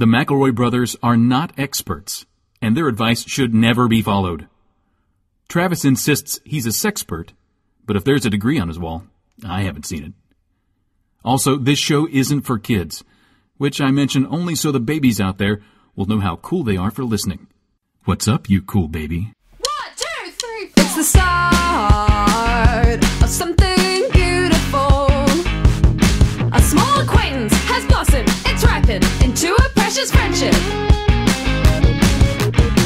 The McElroy brothers are not experts, and their advice should never be followed. Travis insists he's a sexpert, but if there's a degree on his wall, I haven't seen it. Also, this show isn't for kids, which I mention only so the babies out there will know how cool they are for listening. What's up, you cool baby? 1, 2, 3, 4. It's the start of something beautiful. A small acquaintance has blossomed, it's ripened into a precious friendship.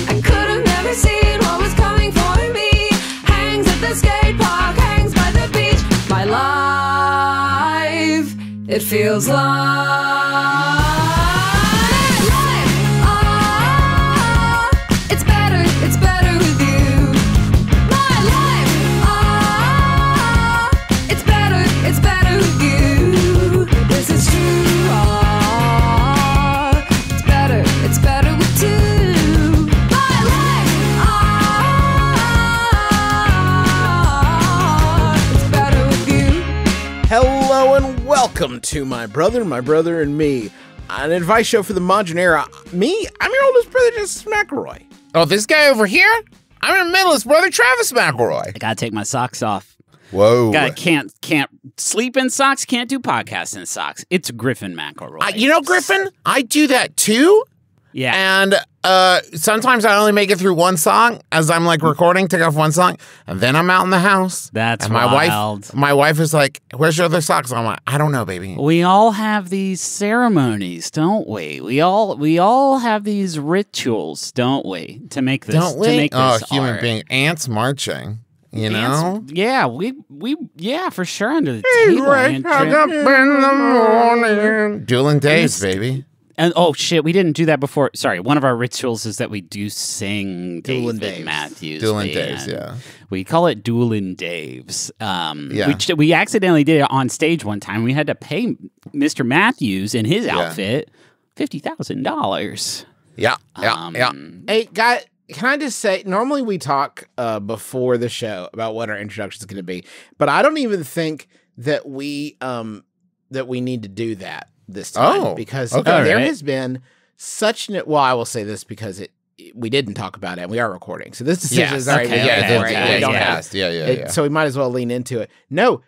I could have never seen what was coming for me. Hangs at the skate park, hangs by the beach. My life, it feels like it's better with you. My life, it's better with you. This is true, it's better with two. My life, it's better with you. Hello and welcome to My Brother, and Me, an advice show for the modern era. Me, I'm your oldest brother, Justice McElroy. Oh, this guy over here? I'm your middleest brother, Travis McElroy. I gotta take my socks off. Whoa. Can't sleep in socks, can't do podcasts in socks. It's Griffin McElroy. You know, Griffin, I do that too. Yeah. And sometimes I only make it through one song as I'm like recording, take off one song, and then I'm out in the house. That's and wild. My wife is like, "Where's your other socks?" I'm like, "I don't know, baby." We all have these ceremonies, don't we? We all have these rituals, don't we? To make this Don't we? To make this human art. being ants marching. You Ants- know? Yeah, we for sure under the Hey, table. wake man. up in the morning. Duelin days, baby. And oh shit, we didn't do that before. Sorry, one of our rituals is that we do sing Duelin David Daves. Matthews. Duelin Band. days, yeah. We call it Duelin Daves. Yeah. We accidentally did it on stage one time. We had to pay Mr. Matthews in his outfit $50,000. Yeah. Hey, guy, can I just say, normally we talk before the show about what our introduction is going to be, but I don't even think that we need to do that this time because there has been such well, I will say this because we didn't talk about it and we are recording, so this decision is already made. So we might as well lean into it. No,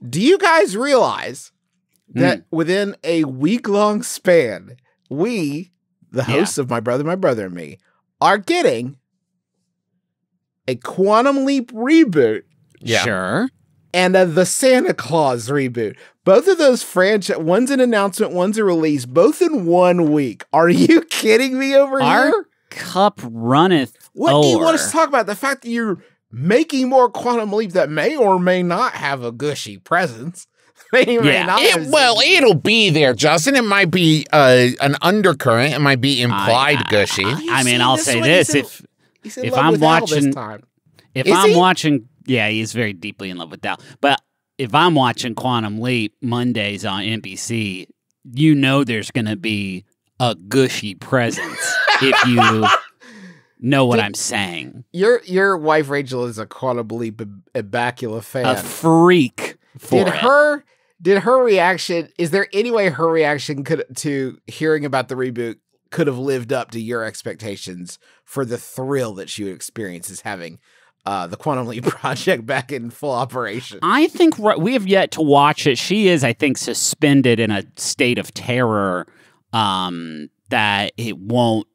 do you guys realize that within a week-long span, we, the hosts of My Brother, and Me, are getting a Quantum Leap reboot? Yeah. Sure. And the Santa Claus reboot. Both of those one's an announcement, one's a release, both in 1 week. Are you kidding me over Our here? cup runneth What over. do you want us to talk about? The fact that you're making more Quantum Leap that may or may not have a gushy presence. May or may not have It'll be there, Justin. It might be an undercurrent. It might be implied gushy. I mean, I'll say this: if if I'm watching, watching, yeah, he's very deeply in love with Dal. But if I'm watching Quantum Leap Mondays on NBC, you know there's going to be a gushy presence if you know what I'm saying. Your wife Rachel is a Quantum Leap Ibacula fan. A freak for it. Did her reaction? Is there any way her reaction to hearing about the reboot could have lived up to your expectations for the thrill that she would experience as having the Quantum Leap project back in full operation? I think we have yet to watch it. She is, I think, suspended in a state of terror that it won't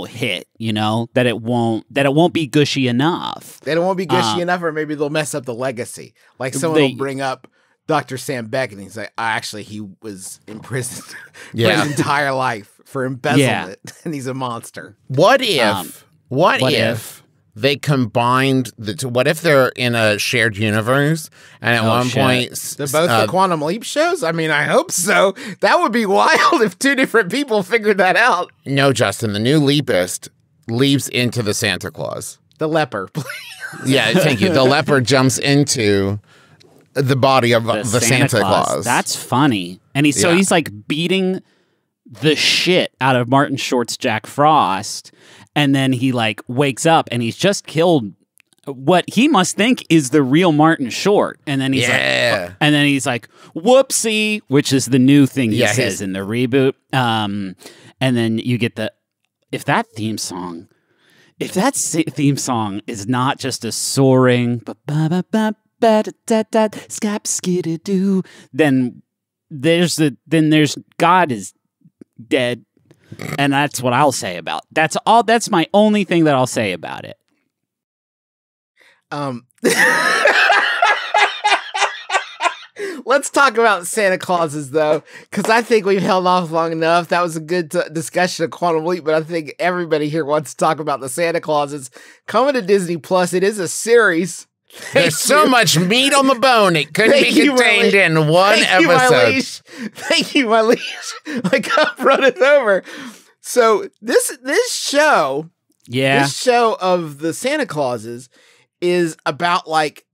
hit. You know, that it won't be gushy enough. That it won't be gushy enough, or maybe they'll mess up the legacy. Like someone will bring up Dr. Sam Beck, and he's like, actually, he was imprisoned for his entire life for embezzlement, and he's a monster. What if they combined what if they're in a shared universe, and at one point they're both the Quantum Leap shows? I mean, I hope so. That would be wild if two different people figured that out. No, Justin, the new Leapist leaps into the Santa Claus. The leper. Yeah, thank you. The leper jumps into the body of the Santa Claus. That's funny. And he's like beating the shit out of Martin Short's Jack Frost, and then he like wakes up and he's just killed what he must think is the real Martin Short, and then he's like, whoopsie, which is the new thing he says in the reboot. And then you get if that theme song is not just a soaring skap-skiddy-doo, then there's God is dead. And that's what I'll say about it. That's my only thing that I'll say about it. Let's talk about Santa Clauses, though, because I think we've held off long enough. That was a good discussion of Quantum Leap, but I think everybody here wants to talk about the Santa Clauses. Coming to Disney Plus, it is a series. There's so much meat on the bone, it couldn't be contained in one episode. Thank you, my liege. My cup runneth over. So this show, this show of the Santa Clauses is about like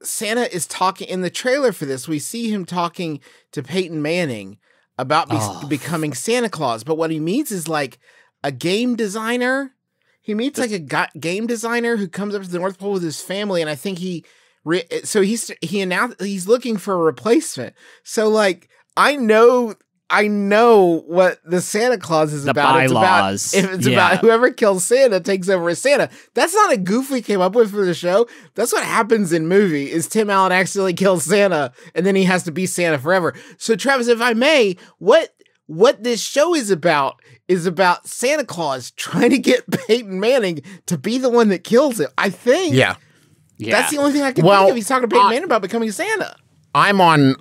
Santa is talking in the trailer for this. We see him talking to Peyton Manning about becoming Santa Claus. But what he meets is like a game designer. He meets like a game designer who comes up to the North Pole with his family. And I think he announced he's looking for a replacement. So like, I know what the Santa Claus is about. Bylaws. It's about whoever kills Santa takes over as Santa. That's not a goof we came up with for the show. That's what happens in movie is Tim Allen accidentally kills Santa and then he has to be Santa forever. So Travis, if I may, what this show is about Santa Claus trying to get Peyton Manning to be the one that kills him. I think. Yeah. That's the only thing I can think of. He's talking to Peyton Manning about becoming Santa. I'm on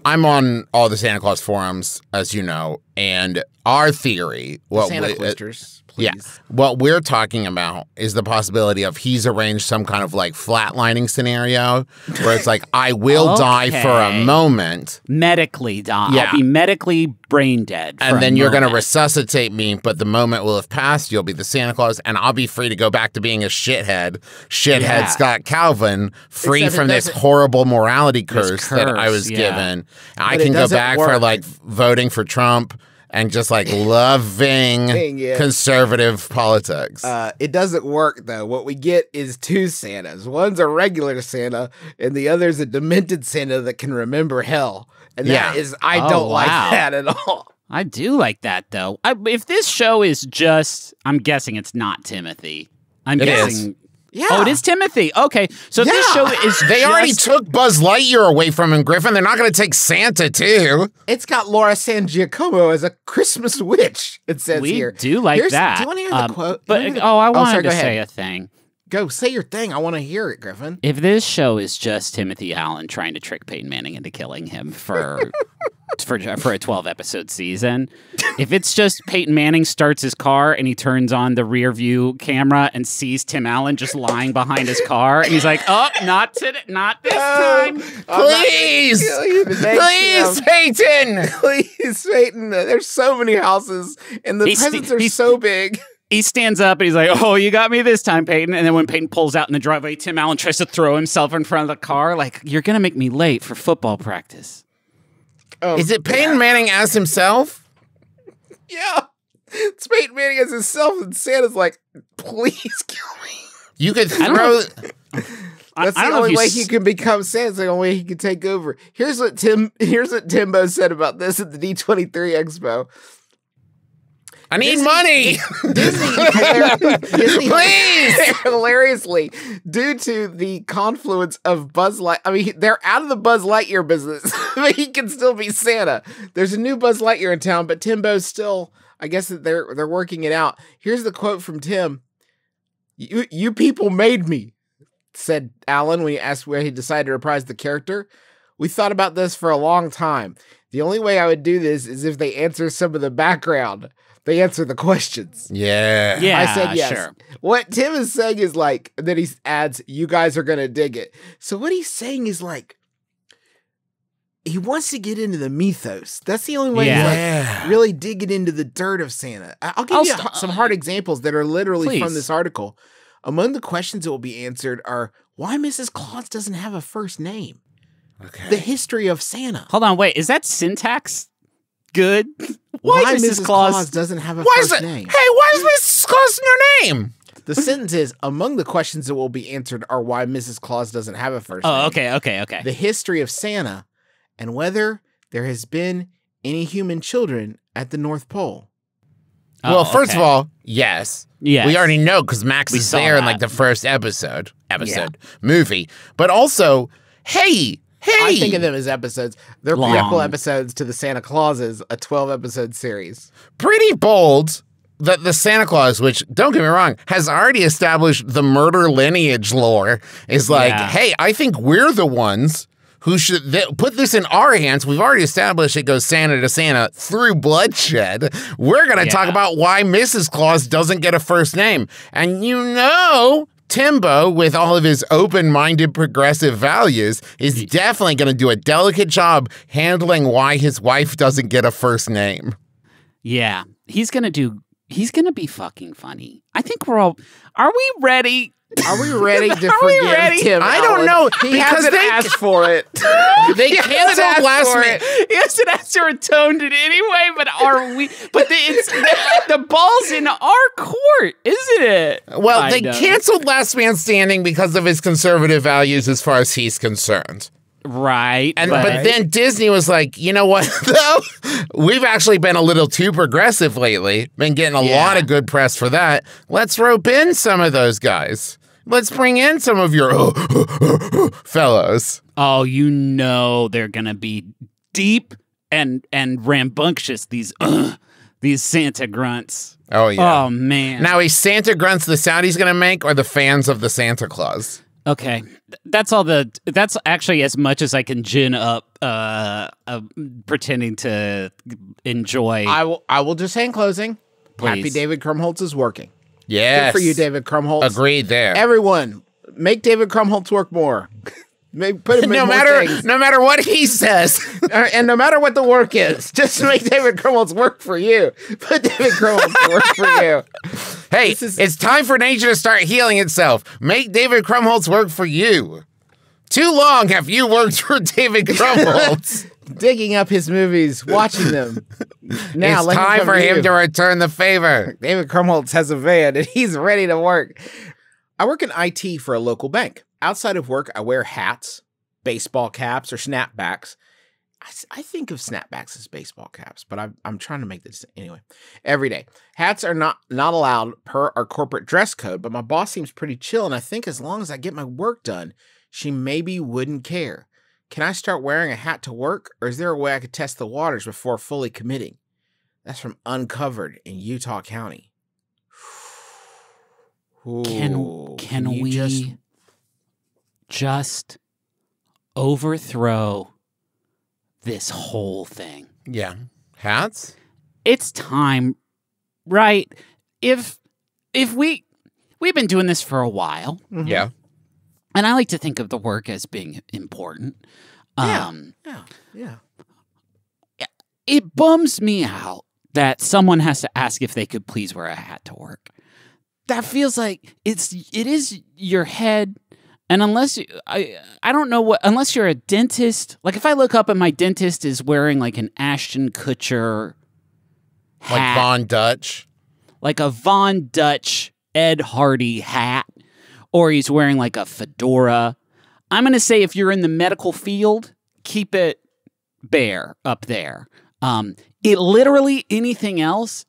all the Santa Claus forums, as you know, and our theory, Santa Twisters, please. Yeah, what we're talking about is the possibility of he's arranged some kind of like flatlining scenario where it's like I will die for a moment, medically die. Yeah. I'll be medically brain dead, and then you're going to resuscitate me, but the moment will have passed. You'll be the Santa Claus, and I'll be free to go back to being a shithead Scott Calvin, free from this horrible morality curse that I was given. I can go back for like voting for Trump and just like loving conservative politics. It doesn't work though. What we get is two Santas. One's a regular Santa and the other's a demented Santa that can remember hell. And that is, I don't like that at all. I do like that though. If this show is just, I'm guessing it's not Timothy. I'm guessing. Yeah. Oh, it is Timothy. Okay. So this show is They already took Buzz Lightyear away from him, Griffin. They're not going to take Santa, too. It's got Laura San Giacomo as a Christmas witch, it says here. We do like that. Do you want to hear the quote? But, I wanted to say a thing. Go, say your thing. I want to hear it, Griffin. If this show is just Timothy Allen trying to trick Peyton Manning into killing him for a 12-episode season, if it's just Peyton Manning starts his car and he turns on the rear view camera and sees Tim Allen just lying behind his car, and he's like, "Oh, not today, not this time, please, please, Peyton, please, Peyton." There's so many houses, and the presents are so big. He stands up and he's like, "Oh, you got me this time, Peyton." And then when Peyton pulls out in the driveway, Tim Allen tries to throw himself in front of the car. Like, "You're going to make me late for football practice." Is it Peyton Manning as himself? Yeah. It's Peyton Manning as himself, and Santa's like, "Please kill me." You could throw... That's the only way he can become Santa. It's the only way he can take over. Here's what Timbo said about this at the D23 Expo. I need money. Disney, please. Hilariously, due to the confluence of Buzz Lightyear, I mean, they're out of the Buzz Lightyear business, but he can still be Santa. There's a new Buzz Lightyear in town, but Timbo's still, I guess that they're working it out. Here's the quote from Tim. You people made me, said Alan when he asked where he decided to reprise the character. We thought about this for a long time. The only way I would do this is if they answer some of the background. They answer the questions. Yeah. I said yes. Sure. What Tim is saying is like, then he adds, "You guys are going to dig it." So what he's saying is like, he wants to get into the mythos. That's the only way to like really dig it into the dirt of Santa. I'll give you some hard examples that are literally from this article. Among the questions that will be answered are, why Mrs. Claus doesn't have a first name? Okay. The history of Santa. Hold on, wait. Is that syntax good? Why Mrs. Claus doesn't have a first name? Hey, why is Mrs. Claus in her name? The sentence is, among the questions that will be answered are why Mrs. Claus doesn't have a first name. Oh, okay. The history of Santa, and whether there has been any human children at the North Pole. Well, first of all, yes. Yes. We already know because Max is there in like the first movie. But also, hey. I think of them as episodes. They're prequel episodes to the Santa Clauses, a 12-episode series. Pretty bold that the Santa Claus, which, don't get me wrong, has already established the murder lineage lore, is like, hey, I think we're the ones who should put this in our hands. We've already established it goes Santa to Santa through bloodshed. We're going to talk about why Mrs. Claus doesn't get a first name. And you know, Timbo, with all of his open-minded progressive values, is definitely going to do a delicate job handling why his wife doesn't get a first name. Yeah, he's going to be fucking funny. I think are we ready? Are we ready to forgive Tim? I don't know. He hasn't asked for it. They canceled last minute. He hasn't asked to atone it anyway, but are we? But the ball's in our court, isn't it? Well, they canceled Last Man Standing because of his conservative values as far as he's concerned. Right. But then Disney was like, you know what, though? We've actually been a little too progressive lately. Been getting a lot of good press for that. Let's rope in some of those guys. Let's bring in some of your fellows. Oh, you know they're going to be deep and rambunctious, these Santa grunts. Oh, yeah. Oh, man. Now, is Santa grunts the sound he's going to make or the fans of the Santa Claus? Okay, that's actually as much as I can gin up pretending to enjoy. I will just say in closing, Please. Happy David Krumholtz is working. Yes. Good for you, David Krumholtz. Agreed there. Everyone, make David Krumholtz work more. Put him in no matter what he says. And no matter what the work is, just make David Krumholtz work for you. Put David Krumholtz to work for you. Hey, it's time for nature to start healing itself. Make David Krumholtz work for you. Too long have you worked for David Krumholtz. Digging up his movies, watching them. Now it's time for him to return the favor. David Krumholtz has a van and he's ready to work. I work in IT for a local bank. Outside of work, I wear hats, baseball caps, or snapbacks. I think of snapbacks as baseball caps, but I'm trying to make this anyway. Every day. Hats are not allowed per our corporate dress code, but my boss seems pretty chill, and I think as long as I get my work done, she maybe wouldn't care. Can I start wearing a hat to work, or is there a way I could test the waters before fully committing? That's from Uncovered in Utah County. Ooh, can we just overthrow this whole thing? Yeah. Hats? It's time, right? If we've been doing this for a while. Mm-hmm. Yeah. And I like to think of the work as being important. Yeah. It bums me out that someone has to ask if they could please wear a hat to work. That feels like it is your head. And unless I don't know what, unless you're a dentist, like if I look up and my dentist is wearing like an Ashton Kutcher hat, like Von Dutch, like a Von Dutch Ed Hardy hat, or he's wearing like a fedora, I'm going to say if you're in the medical field, keep it bare up there. It literally anything else.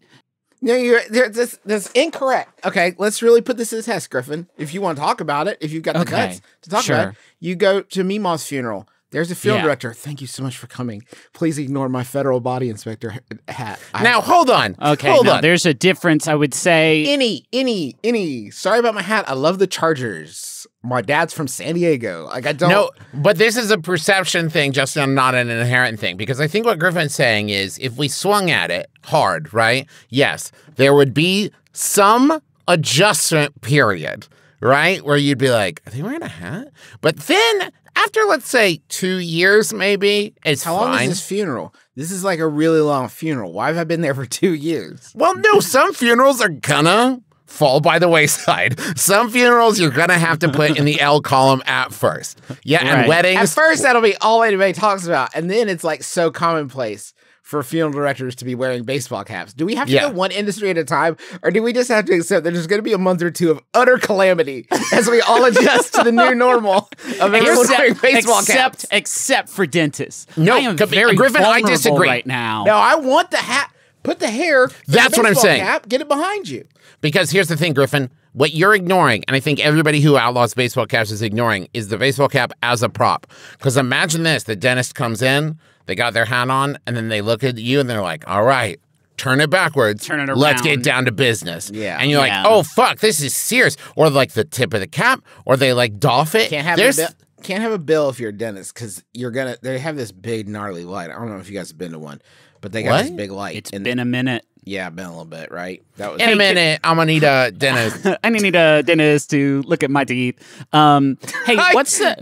No, that's incorrect. Okay, let's really put this to the test, Griffin. If you want to talk about it, if you've got the guts to talk about it, you go to Mima's funeral. There's a film director. Thank you so much for coming. Please ignore my federal body inspector hat. Now, hold on. Okay, hold on. There's a difference, I would say. Any. Sorry about my hat. I love the Chargers. My dad's from San Diego. Like, I don't. No, but this is a perception thing, just not an inherent thing. Because I think what Griffin's saying is if we swung at it hard, right? Yes, there would be some adjustment period, right? Where you'd be like, are they wearing a hat? But then after, let's say, 2 years, maybe, it's How fine. long is this funeral? This is like a really long funeral. Why have I been there for 2 years? Well, no, some funerals are gonna fall by the wayside. Some funerals you're gonna have to put in the L column at first. Yeah, and Right. weddings. At first, that'll be all anybody talks about. And then it's like so commonplace for funeral directors to be wearing baseball caps. Do we have to go one industry at a time? Or do we just have to accept that there's going to be a month or two of utter calamity as we all adjust to the new normal of everyone wearing baseball caps? Except for dentists. No, I am very Griffin, I vulnerable disagree right now. No, I want the hat. Put the hair. That's what I'm saying. Cap, get it behind you. Because here's the thing, Griffin. What you're ignoring, and I think everybody who outlaws baseball caps is ignoring, is the baseball cap as a prop. Because imagine this. The dentist comes in, they got their hat on, and then they look at you and they're like, all right, turn it backwards. Turn it around. Let's get down to business. Yeah. And you're like, oh, fuck, this is serious. Or like the tip of the cap, or they like doff it. Can't have a bill if you're a dentist because they have this big gnarly light. I don't know if you guys have been to one, but they got this big light. It's been a minute. Yeah, been a little bit, right? That was In a minute, I'm gonna need a dentist. I need a dentist to look at my teeth. Hey, what's the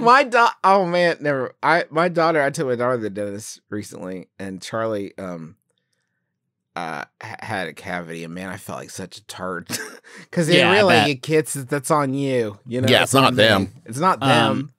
Oh man, never. I took my daughter to the dentist recently, and Charlie had a cavity, and man, I felt like such a turd because they really kids. That's on you. You know, Yeah, it's not them. It's not them.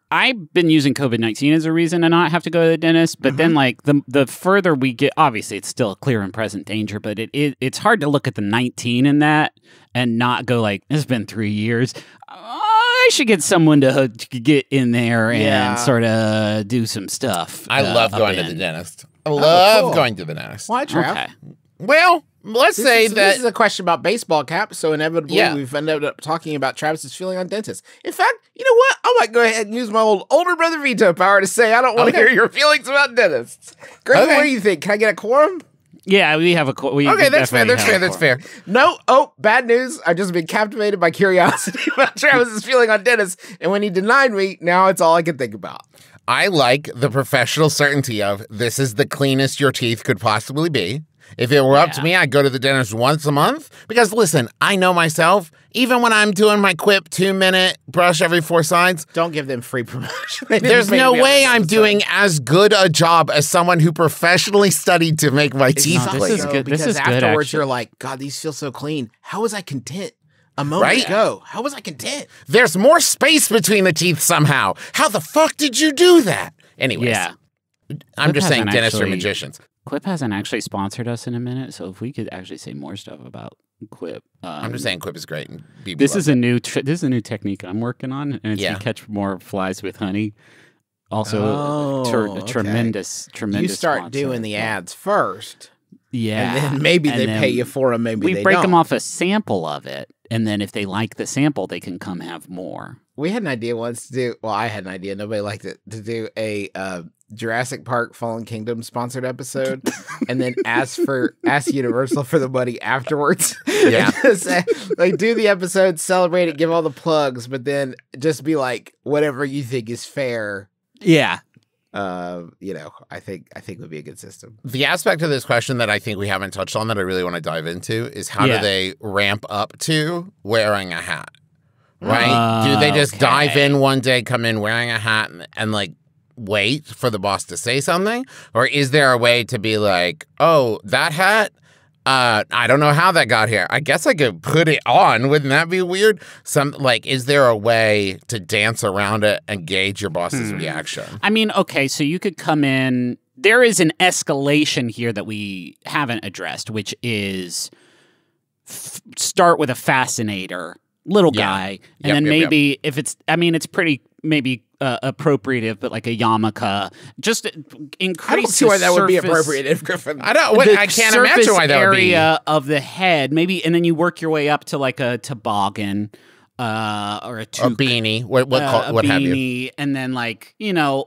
I've been using COVID-19 as a reason to not have to go to the dentist, but then like the further we get, obviously it's still a clear and present danger, but it's hard to look at the 19 in that and not go like, it's been 3 years. I should get someone to get in there and sort of do some stuff. I love going to the dentist. I love going to the dentist. Why, Trav? Okay. Well, Let's say that this is a question about baseball cap, so inevitably we've ended up talking about Travis's feeling on dentists. In fact, you know what? I might go ahead and use my older brother veto power to say I don't want to hear your feelings about dentists. Greg, what do you think? Can I get a quorum? Yeah, we have a quorum. Okay, that's fair. That's fair. No. Oh, bad news. I've just been captivated by curiosity about Travis's feeling on dentists, and when he denied me, now it's all I can think about. I like the professional certainty of this is the cleanest your teeth could possibly be. If it were up to me, I'd go to the dentist once a month. Because, listen, I know myself. Even when I'm doing my Quip 2-minute brush every 4 sides. Don't give them free promotion. There's no way I'm doing as good a job as someone who professionally studied to make my teeth clean. This is good. Because this is afterwards good, you're like, God, these feel so clean. How was I content a moment ago? How was I content? There's more space between the teeth somehow. How the fuck did you do that? Anyways, I'm just saying dentists are magicians. Quip hasn't actually sponsored us in a minute, so if we could actually say more stuff about Quip. I'm just saying Quip is great. And this is a new technique I'm working on, and it's to catch more flies with honey. Also, a tremendous. You start sponsor. doing the ads first. Yeah. And then maybe they pay you for them, maybe they don't. We break them off a sample of it, and then if they like the sample, they can come have more. We had an idea once to do, well, I had an idea, nobody liked it, to do a Jurassic Park Fallen Kingdom sponsored episode and then ask Universal for the money afterwards. Yeah. Like do the episode, celebrate it, give all the plugs, but then just be like, whatever you think is fair. Yeah. I think would be a good system. The aspect of this question that I think we haven't touched on that I really want to dive into is how do they ramp up to wearing a hat? Right? Do they just dive in one day, come in wearing a hat and like wait for the boss to say something? Or is there a way to be like, oh, that hat? I don't know how that got here. I guess I could put it on. Wouldn't that be weird? Is there a way to dance around it and gauge your boss's reaction? I mean, okay, so you could come in. There is an escalation here that we haven't addressed, which is start with a fascinator, little guy, and then maybe if it's, I mean, it's pretty maybe appropriative, but like a yarmulke, just increase. I don't see why that would be appropriative, Griffin. I can't imagine why that would be. Area of the head, maybe, and then you work your way up to like a toboggan. Or a beanie, what have you, and then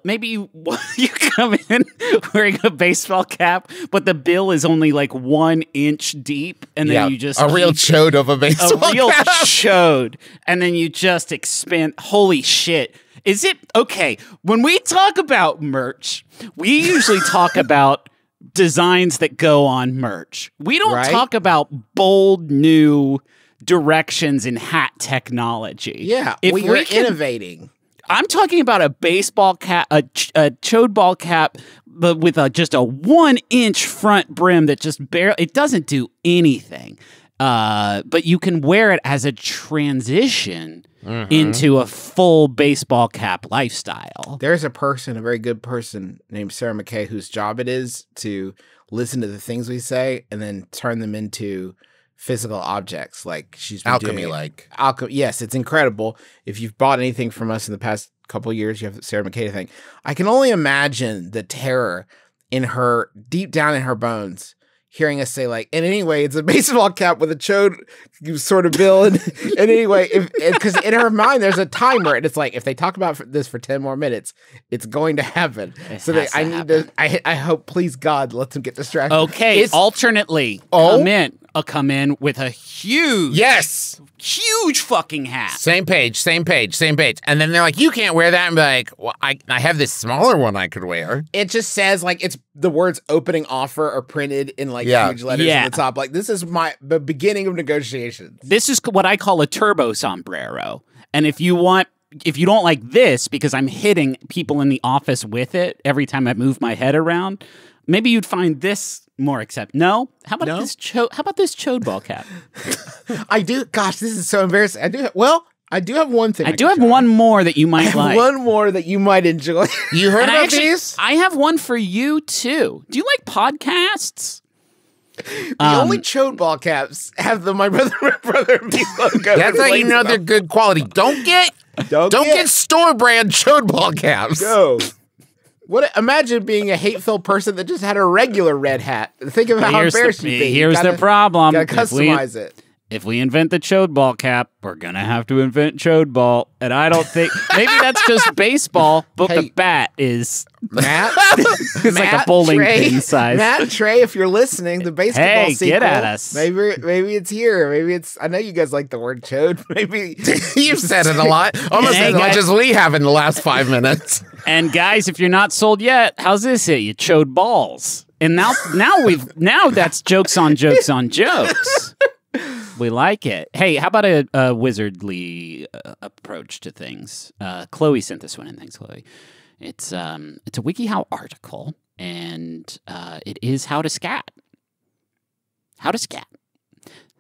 maybe you come in wearing a baseball cap, but the bill is only like 1 inch deep, and then you just real chode of a baseball cap. Chode, and then you just expand. Holy shit! Is it okay when we talk about merch? We usually talk about designs that go on merch. We don't talk about bold new directions in hat technology. Yeah, we're innovating. I'm talking about a baseball cap, a chode ball cap, but with just a 1 inch front brim that just barely, it doesn't do anything. But you can wear it as a transition into a full baseball cap lifestyle. There's a very good person named Sarah McKay whose job it is to listen to the things we say and then turn them into physical objects. Like she's been alchemy, yes, it's incredible. If you've bought anything from us in the past couple of years, you have Sarah McKay to thank. I can only imagine the terror in her, deep down in her bones, hearing us say like, and anyway, it's a baseball cap with a chode sort of bill, and anyway, because in her mind there's a timer, and it's like if they talk about this for 10 more minutes, it's going to happen. I hope, please God, let them get distracted. Okay, alternately, come in with a huge fucking hat. Same page. And then they're like, you can't wear that. And be like, well, I have this smaller one I could wear. It just says like it's the words opening offer are printed in like huge letters at the top. Like this is the beginning of negotiations. This is what I call a turbo sombrero. And if you don't like this because I'm hitting people in the office with it every time I move my head around, maybe you'd find this more acceptable. No? How about this chode ball cap? I do. Gosh, this is so embarrassing. I do have one thing. I do have one more that you might like. One more that you might enjoy. You heard about these? I have one for you too. Do you like podcasts? The only chode ball caps have the My Brother and Me logo. That's how you know they're good quality. Don't get store brand chode ball caps. No. Imagine being a hate-filled person that just had a regular red hat. Think of how embarrassed you'd be. Here's the problem. Gotta customize it. If we invent the chode ball cap, we're gonna have to invent chode ball. And I don't think maybe that's just baseball, but the bat is Matt. it's like a bowling pin size. Matt, Trey, if you're listening, the basketball sequel. Get at us. Maybe it's here. Maybe it's. I know you guys like the word chode. Maybe you've said it a lot, almost as much as we have in the last 5 minutes. And guys, if you're not sold yet, how's this hit? You chode balls, and now that's jokes on jokes on jokes. We like it. Hey, how about a wizardly approach to things? Chloe sent this one in. Thanks, Chloe. It's a WikiHow article, and it is how to scat. How to scat.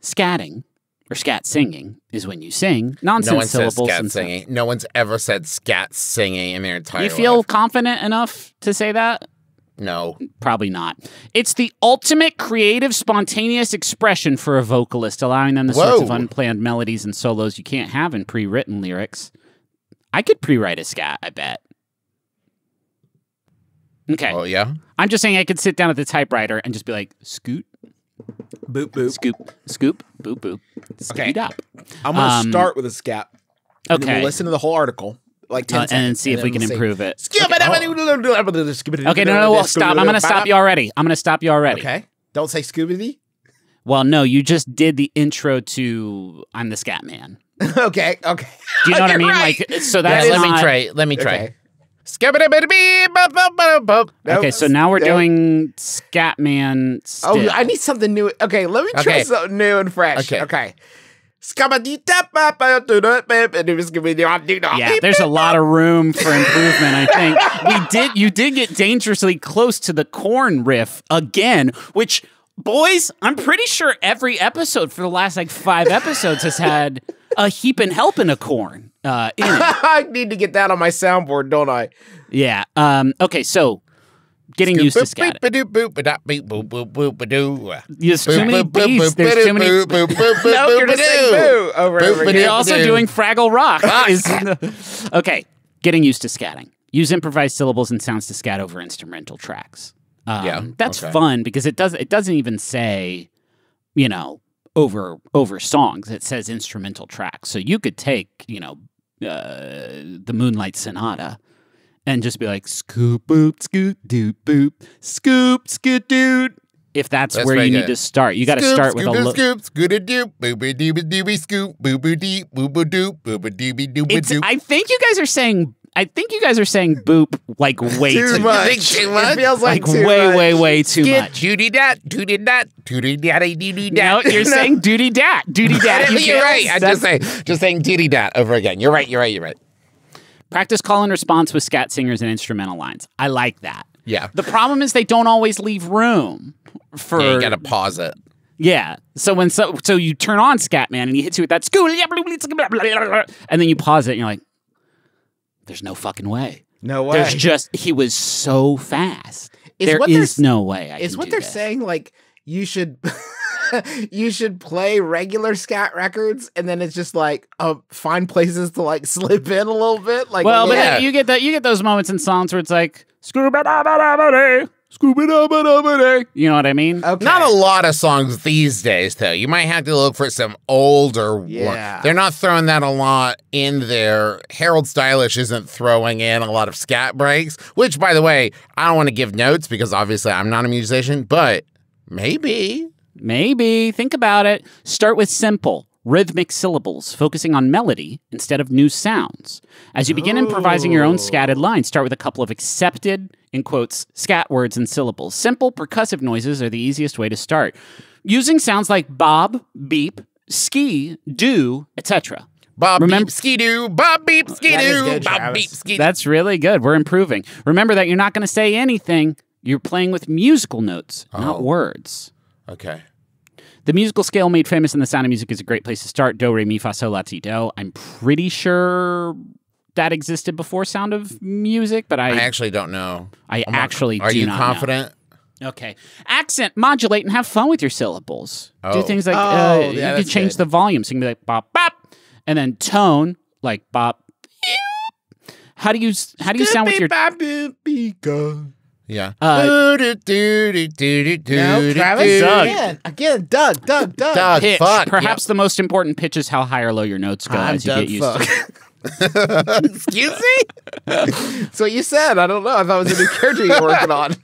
Scatting, or scat singing, is when you sing nonsense syllables. No one says scat singing. No one's ever said scat singing in their entire life. You feel confident enough to say that? No. Probably not. It's the ultimate creative, spontaneous expression for a vocalist, allowing them the sorts of unplanned melodies and solos you can't have in pre-written lyrics. I could pre-write a scat, I bet. Okay. Oh, yeah? I'm just saying I could sit down at the typewriter and just be like, scoot, boop, boop. Scoop, boop, boop. Scoot up. I'm going to start with a scat. Okay. We'll listen to the whole article. Like 10 seconds, and see if we can improve it. Okay, no, stop. I'm going to stop you already. Okay. Don't say Scoobity. Well, no, you just did the intro to I'm the Scat Man. Okay. Do you know what I mean? Right. Like, so that's let me try. Okay. Okay, so now we're doing Scatman still. Oh, I need something new. Okay, let me try something new and fresh. Okay. Yeah, there's a lot of room for improvement, I think. You did get dangerously close to the corn riff again, which, boys, I'm pretty sure every episode for the last, 5 episodes has had a heap and help in a corn in it. I need to get that on my soundboard, don't I? Yeah. Okay, so getting used to scatting. There's too many beats. There's too many. No, you're just saying boo over again. You're also doing Fraggle Rock. Okay, getting used to scatting. Use improvised syllables and sounds to scat over instrumental tracks. That's fun because it doesn't even say, over songs. It says instrumental tracks. So you could take, the Moonlight Sonata and just be like, scoop, boop, scoot, doop, boop, scoop, scoot, doot. If that's where you need to start. You got to start with a look. Scoop, scoot, doop, boop, doop, doop, scoop, boop, doop, boop, doop, boop, doop. I think you guys are saying boop like way too much. It feels like way too much. Doody dat, doody dat, doody daddy, doody dat. No, you're saying doody dat, doody dat. You're right. I'm just saying doody dat over again. You're right. Practice call and response with scat singers and instrumental lines. I like that. Yeah. The problem is they don't always leave room for. Yeah, you gotta pause it. Yeah. So you turn on Scatman and he hits you with that school, and then you pause it and you're like, there's no fucking way. No way. There's just he was so fast. There is no way. Is what they're saying like you should you should play regular scat records and then it's just like find places to like slip in a little bit like but you get those moments in songs where it's like Scooby-Doo, Scooby-doo-ba-doo-ba-doo. You know what I mean? Okay. Not a lot of songs these days, though. You might have to look for some older ones. They're not throwing that a lot in there. Harold Stylish isn't throwing in a lot of scat breaks, which, by the way, I don't want to give notes because obviously I'm not a musician, but maybe. Maybe. Think about it. Start with simple, rhythmic syllables, focusing on melody instead of new sounds. As you begin improvising your own scatted lines, start with a couple of accepted, in quotes, scat words and syllables. Simple, percussive noises are the easiest way to start. Using sounds like bob, beep, ski, do, etc. Bob, beep, ski-doo, bob, beep, ski-doo, bob, beep, ski-doo. That's really good. We're improving. Remember that you're not going to say anything. You're playing with musical notes, not words. Okay. The musical scale made famous in The Sound of Music is a great place to start. Do, re, mi, fa, sol, la, ti, do. I'm pretty sure that existed before Sound of Music, but I actually don't know. I actually do not know. Are you confident? Okay. Accent, modulate, and have fun with your syllables. Do things like you can change the volume. So you can be like bop, bop, and then tone like bop. How do you sound with your? Yeah. No, Travis. Doug. Again, Doug. Doug, Pitch. fuck. Perhaps the most important pitch is how high or low your notes go as you get used to it. Excuse me? That's what you said. I don't know. I thought it was a new character you were working on.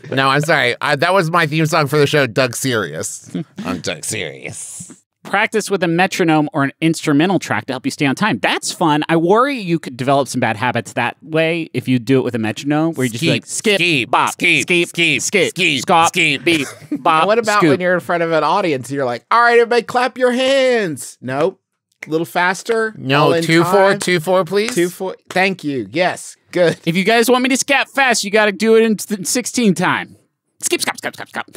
No, I'm sorry. That was my theme song for the show, Doug Serious. I'm Doug Serious. Practice with a metronome or an instrumental track to help you stay on time. That's fun. I worry you could develop some bad habits that way if you do it with a metronome, where you just be like skip, bop, skip, scop, beep, bop. What about scoop. when you're in front of an audience? You're like, all right, everybody, clap your hands. Nope. A little faster. No, 2-4, 2-4, please. 2-4. Thank you. Yes. Good. If you guys want me to scat fast, you got to do it in 16 time. Skip, scop, scop, scop, scop.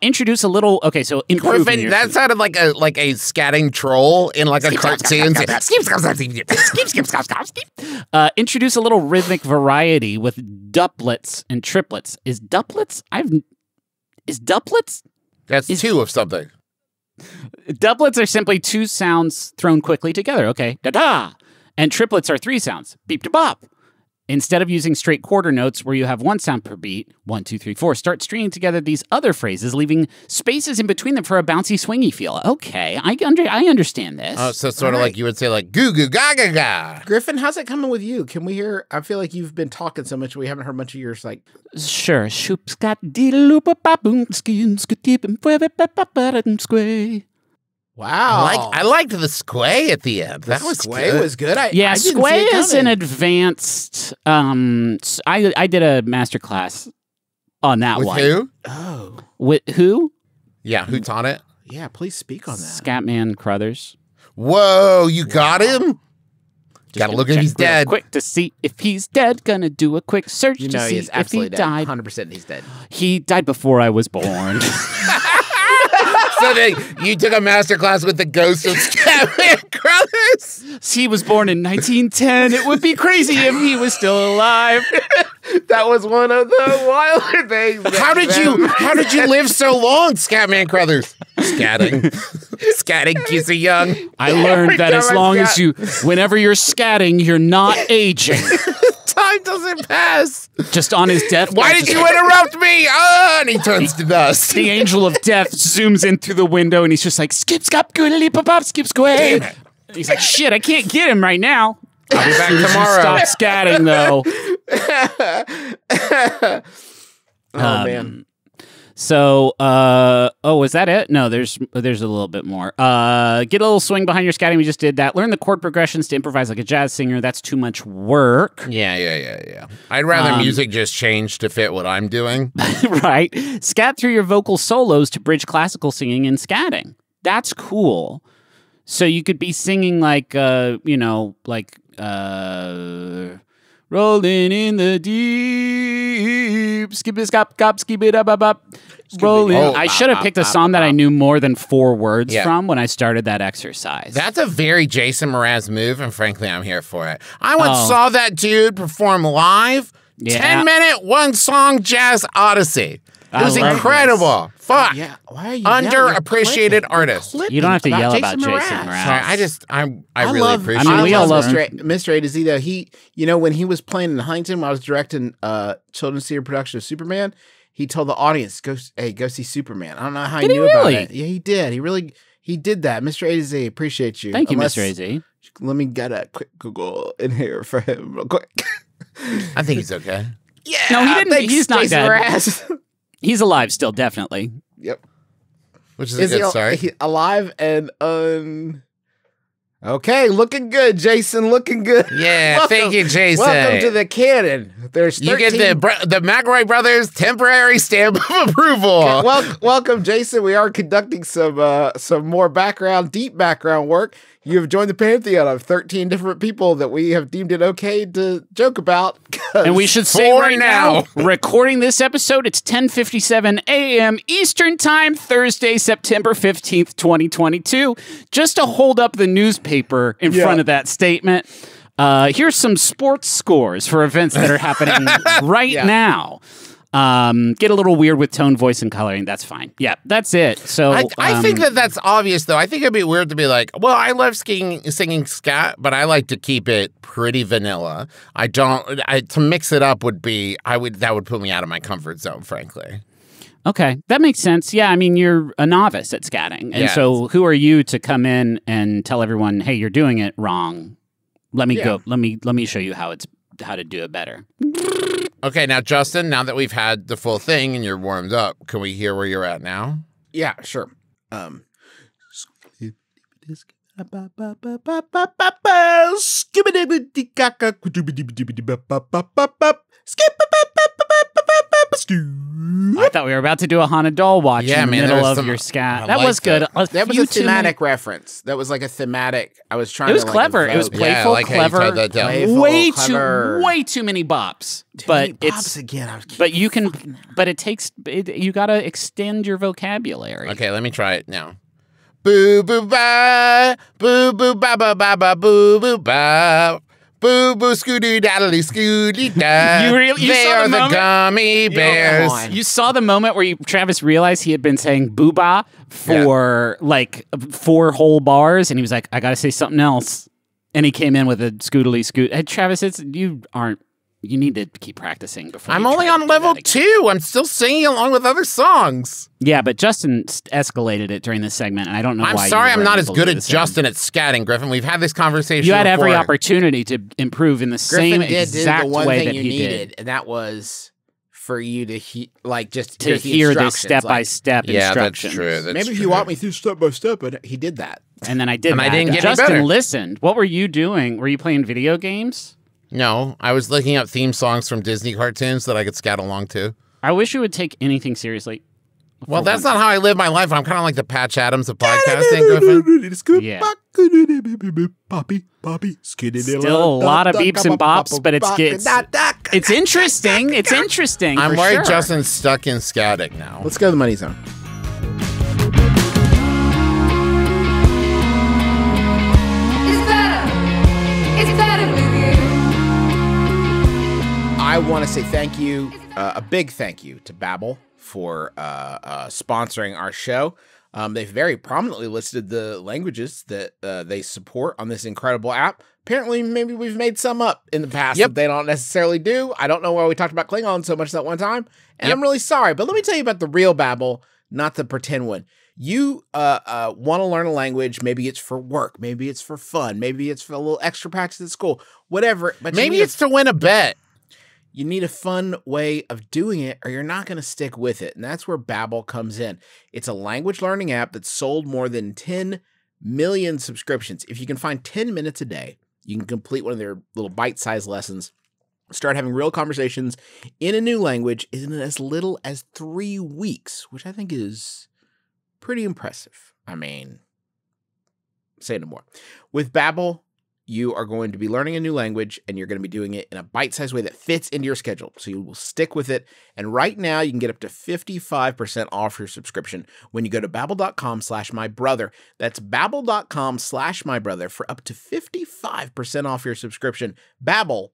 Introduce a little. Okay, so improve. That sounded like a scatting troll in like a cartoon. Skip, scop, scop, skip, skip, scop, scop, skip. Introduce a little rhythmic variety with doublets and triplets. Is doublets? That's two of something. Doublets are simply two sounds thrown quickly together. Okay, da-da. And triplets are three sounds. Beep to bop. Instead of using straight quarter notes where you have one sound per beat, 1, 2, 3, 4, start stringing together these other phrases, leaving spaces in between them for a bouncy, swingy feel. Okay, I understand this. Oh, so sort of like you would say like goo goo ga ga ga. Griffin, how's it coming with you? Can we hear? I feel like you've been talking so much we haven't heard much of yours. Like, sure. wow. I liked the squay at the end. That was Squay good. was good. Yeah, I didn't Squay see it is an coming. advanced. I did a master class on that With one. who? Oh, With who? Yeah, who taught it? yeah. Please speak on that. Scatman Crothers. Whoa, you got him? Gotta look if he's dead. Quick to see if he's dead. Gonna do a quick search You to know see he's if he absolutely dead. died. 100% he's dead. He died before I was born. So then you took a master class with the ghost of Scatman Crothers? He was born in 1910. It would be crazy if he was still alive. That was one of the wilder things. How did you live so long, Scatman Crothers? Scatting keeps you young. I learned that as long as whenever you're scatting, you're not aging. Time doesn't pass. Just on his death. Why did you interrupt me? And he turns to dust. The angel of death zooms in through the window and he's just like, skip, scop, goodly, pop, pop, skip, squay. Damn it. He's like, shit, I can't get him right now. I'll be back tomorrow. Stop scatting, though. Oh, man. So, was that it? No, there's a little bit more. Get a little swing behind your scatting. We just did that. Learn the chord progressions to improvise like a jazz singer. That's too much work. Yeah. I'd rather music just change to fit what I'm doing. Right? Scat through your vocal solos to bridge classical singing and scatting. That's cool. So you could be singing like, rolling in the deep, skip-a-scop-cop, skip-a-bop-bop, rolling. I should have picked a song that I knew more than 4 words from when I started that exercise. That's a very Jason Mraz move, and frankly, I'm here for it. I once saw that dude perform live. 10-minute, one-song jazz odyssey. It was incredible. Fuck. Yeah. Why are you underappreciated artist. You don't have to yell about Jason Mraz. Sorry, I really appreciate it. I mean, we all love Mr. A to Z, though. He, when he was playing in Huntington, when I was directing children's theater production of Superman, he told the audience, go see Superman. I don't know how he Did he knew about really? it. Yeah, he did. He did that. Mr. A to Z, appreciate you. Thank you, Mr. AZ. Let me get a quick Google in here for him real quick. I think he's okay. Yeah. No, he didn't. Thanks, He's not Jason dead. Mraz. He's alive still, definitely. Yep. Which is a good start. He alive and Okay, looking good, Jason. Looking good. Yeah, thank you, Jason. Welcome to the canon. There's 13... You get the McElroy brothers temporary stamp of approval. Welcome, Jason. We are conducting some more deep background work. You have joined the pantheon of 13 different people that we have deemed it okay to joke about. And we should say right now, recording this episode, it's 10:57 a.m. Eastern Time, Thursday, September 15th, 2022. Just to hold up the newspaper in front of that statement, here's some sports scores for events that are happening right now. Get a little weird with tone, voice, and coloring. That's fine. Yeah, that's it. So I think that's obvious, though. I think it'd be weird to be like, well, I love singing scat, but I like to keep it pretty vanilla. To mix it up that would put me out of my comfort zone, frankly. Okay, that makes sense. Yeah, I mean, you're a novice at scatting, and so who are you to come in and tell everyone, hey, you're doing it wrong? Let me go. Let me show you how to do it better. Okay, now, Justin, now that we've had the full thing and you're warmed up, can we hear where you're at now? Yeah, sure. I thought we were about to do a Haunted Doll watch in the middle of your scat. That was good. That was a thematic reference. That was like a thematic. I was trying to. It was clever. It was playful, clever. Way too many bops. But you can. But it takes. You got to extend your vocabulary. Okay, let me try it now. Boo boo ba, boo boo ba ba ba ba boo boo ba. Boo boo scooty daddly scooty da. They are the gummy bears. You saw the moment where Travis realized he had been saying boo-ba for like 4 whole bars, and he was like, I gotta say something else. And he came in with a scootily scoot. Hey, Travis, you need to keep practicing before. I'm only on level 2. I'm still singing along with other songs. Yeah, but Justin escalated it during this segment, and I don't know why. I'm sorry I'm not as good as Justin at scatting, Griffin. We've had this conversation You had before. every opportunity to improve in the same exact way that he did. And that was for you to hear the step-by-step instructions. Yeah, that's true. Maybe if you walk me through step-by-step, but he did that. And then I did that. I didn't get Justin any better. listened. What were you doing? Were you playing video games? No, I was looking up theme songs from Disney cartoons that I could scat along to. I wish you would take anything seriously. Well, that's not how I live my life. I'm kind of like the Patch Adams of podcasting, Griffin. Yeah. Still a lot of beeps and bops, but it's interesting. It's interesting. I'm worried Justin's stuck in scatting now. Let's go to the money zone. I want to say thank you, a big thank you to Babbel for sponsoring our show. They've very prominently listed the languages that they support on this incredible app. Apparently, maybe we've made some up in the past that they don't necessarily do. I don't know why we talked about Klingon so much that one time, and I'm really sorry. But let me tell you about the real Babbel, not the pretend one. You want to learn a language. Maybe it's for work. Maybe it's for fun. Maybe it's for a little extra practice at school. Whatever. But maybe it's to win a bet. You need a fun way of doing it, or you're not going to stick with it. And that's where Babbel comes in. It's a language learning app that's sold more than 10 million subscriptions. If you can find 10 minutes a day, you can complete one of their little bite-sized lessons, start having real conversations in a new language in as little as 3 weeks, which I think is pretty impressive. I mean, say no more. With Babbel, you are going to be learning a new language, and you're going to be doing it in a bite-sized way that fits into your schedule. So you will stick with it. And right now, you can get up to 55% off your subscription when you go to babbel.com/mybrother. That's babbel.com/mybrother for up to 55% off your subscription. Babbel,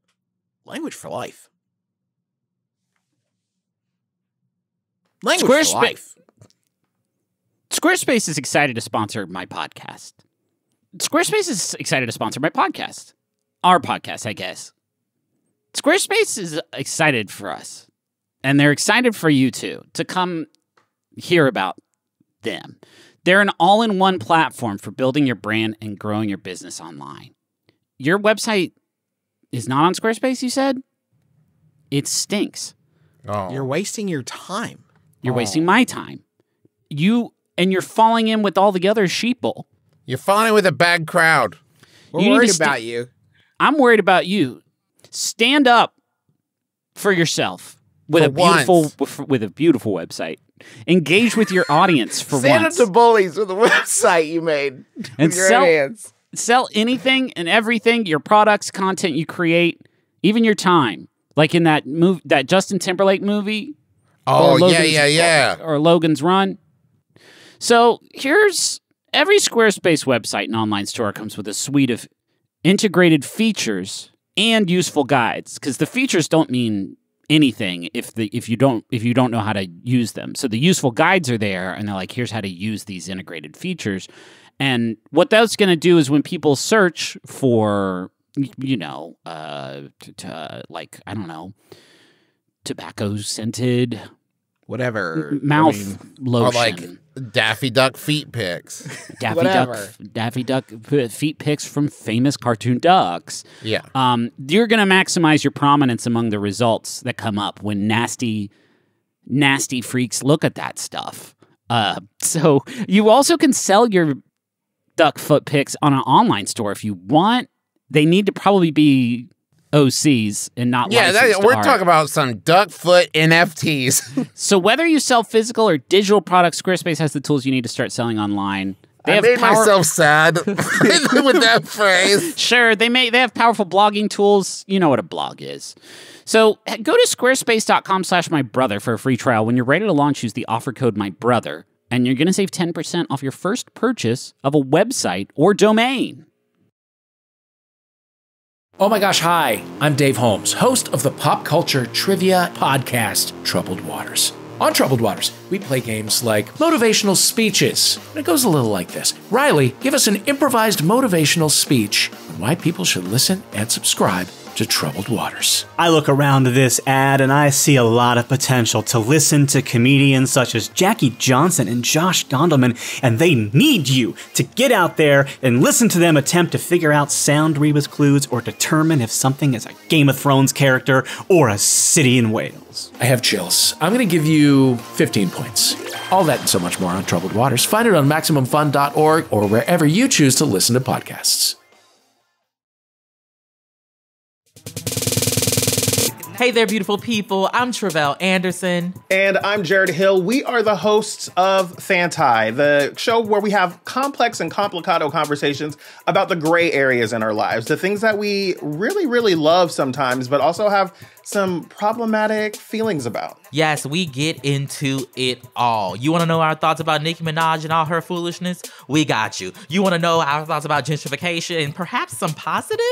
language for life. Language for life. Squarespace is excited to sponsor my podcast. Squarespace is excited to sponsor my podcast. Our podcast, I guess. Squarespace is excited for us. and they're excited for you to come hear about them. They're an all-in-one platform for building your brand and growing your business online. Your website is not on Squarespace, you said? It stinks. Oh. You're wasting your time. You're wasting my time. You're falling in with all the other sheeple. You're falling with a bad crowd. We're worried about you. I'm worried about you. Stand up for yourself with a beautiful website. Engage with your audience for Stand once. up to bullies with a website you made And with your own hands. Sell anything and everything, your products, content you create, even your time. Like in that movie, that Justin Timberlake movie. Oh, yeah. Or Logan's Run. So here's every Squarespace website and online store comes with a suite of integrated features and useful guides, because the features don't mean anything if you don't know how to use them. So the useful guides are there, and they're like, here's how to use these integrated features. And what that's going to do is when people search for, like, I don't know, tobacco scented, whatever mouth lotion, or like Daffy Duck feet pics. Daffy Duck feet pics from famous cartoon ducks. Yeah. You're going to maximize your prominence among the results that come up when nasty freaks look at that stuff. So you also can sell your duck foot pics on an online store if you want. They need to probably be OCs and not licensed we're art. talking about some duck foot NFTs. So whether you sell physical or digital products, Squarespace has the tools you need to start selling online. I made myself sad with that phrase. Sure, they have powerful blogging tools. You know what a blog is. So go to squarespace.com/mybrother for a free trial. When you're ready to launch, use the offer code MyBrother, and you're going to save 10% off your first purchase of a website or domain. Oh my gosh, hi. I'm Dave Holmes, host of the pop culture trivia podcast, Troubled Waters. On Troubled Waters, we play games like motivational speeches. And it goes a little like this. Riley, give us an improvised motivational speech on why people should listen and subscribe to Troubled Waters. I look around this ad and I see a lot of potential to listen to comedians such as Jackie Johnson and Josh Gondelman, and they need you to get out there and listen to them attempt to figure out sound rebus clues or determine if something is a Game of Thrones character or a city in Wales. I have chills. I'm going to give you 15 points. All that and so much more on Troubled Waters. Find it on MaximumFun.org or wherever you choose to listen to podcasts. Hey there, beautiful people. I'm Travell Anderson. And I'm Jared Hill. We are the hosts of Fantai, the show where we have complex and complicado conversations about the gray areas in our lives, the things that we really, really love sometimes, but also have some problematic feelings about. Yes, we get into it all. You want to know our thoughts about Nicki Minaj and all her foolishness? We got you. You want to know our thoughts about gentrification and perhaps some positive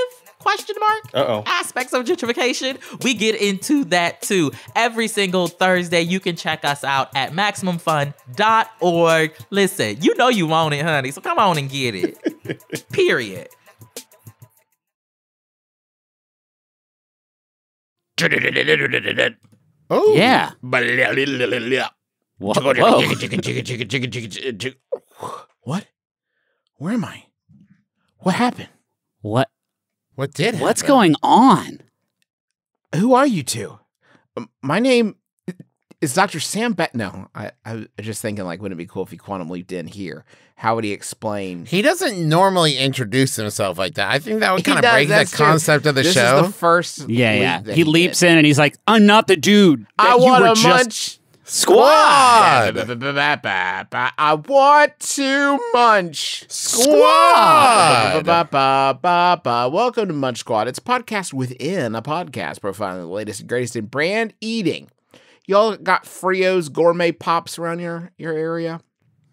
aspects of gentrification? We get into that too. Every single Thursday, you can check us out at MaximumFun.org. Listen, you know you want it, honey, so come on and get it. Period. Oh. Yeah. Whoa. What? Where am I? What happened? What did happen? What's going on? Who are you two? My name is Dr. Sam No, I was just thinking, like, wouldn't it be cool if he quantum leaped in here? How would he explain? He doesn't normally introduce himself like that. I think that would kind of break the concept of the this show. Is the first Yeah. He leaps in and he's like, I'm not the dude. I want to munch. Squad! I want to munch. Squad! Welcome to Munch Squad. It's a podcast within a podcast profiling the latest and greatest in brand eating. Y'all got Frios gourmet pops around your area?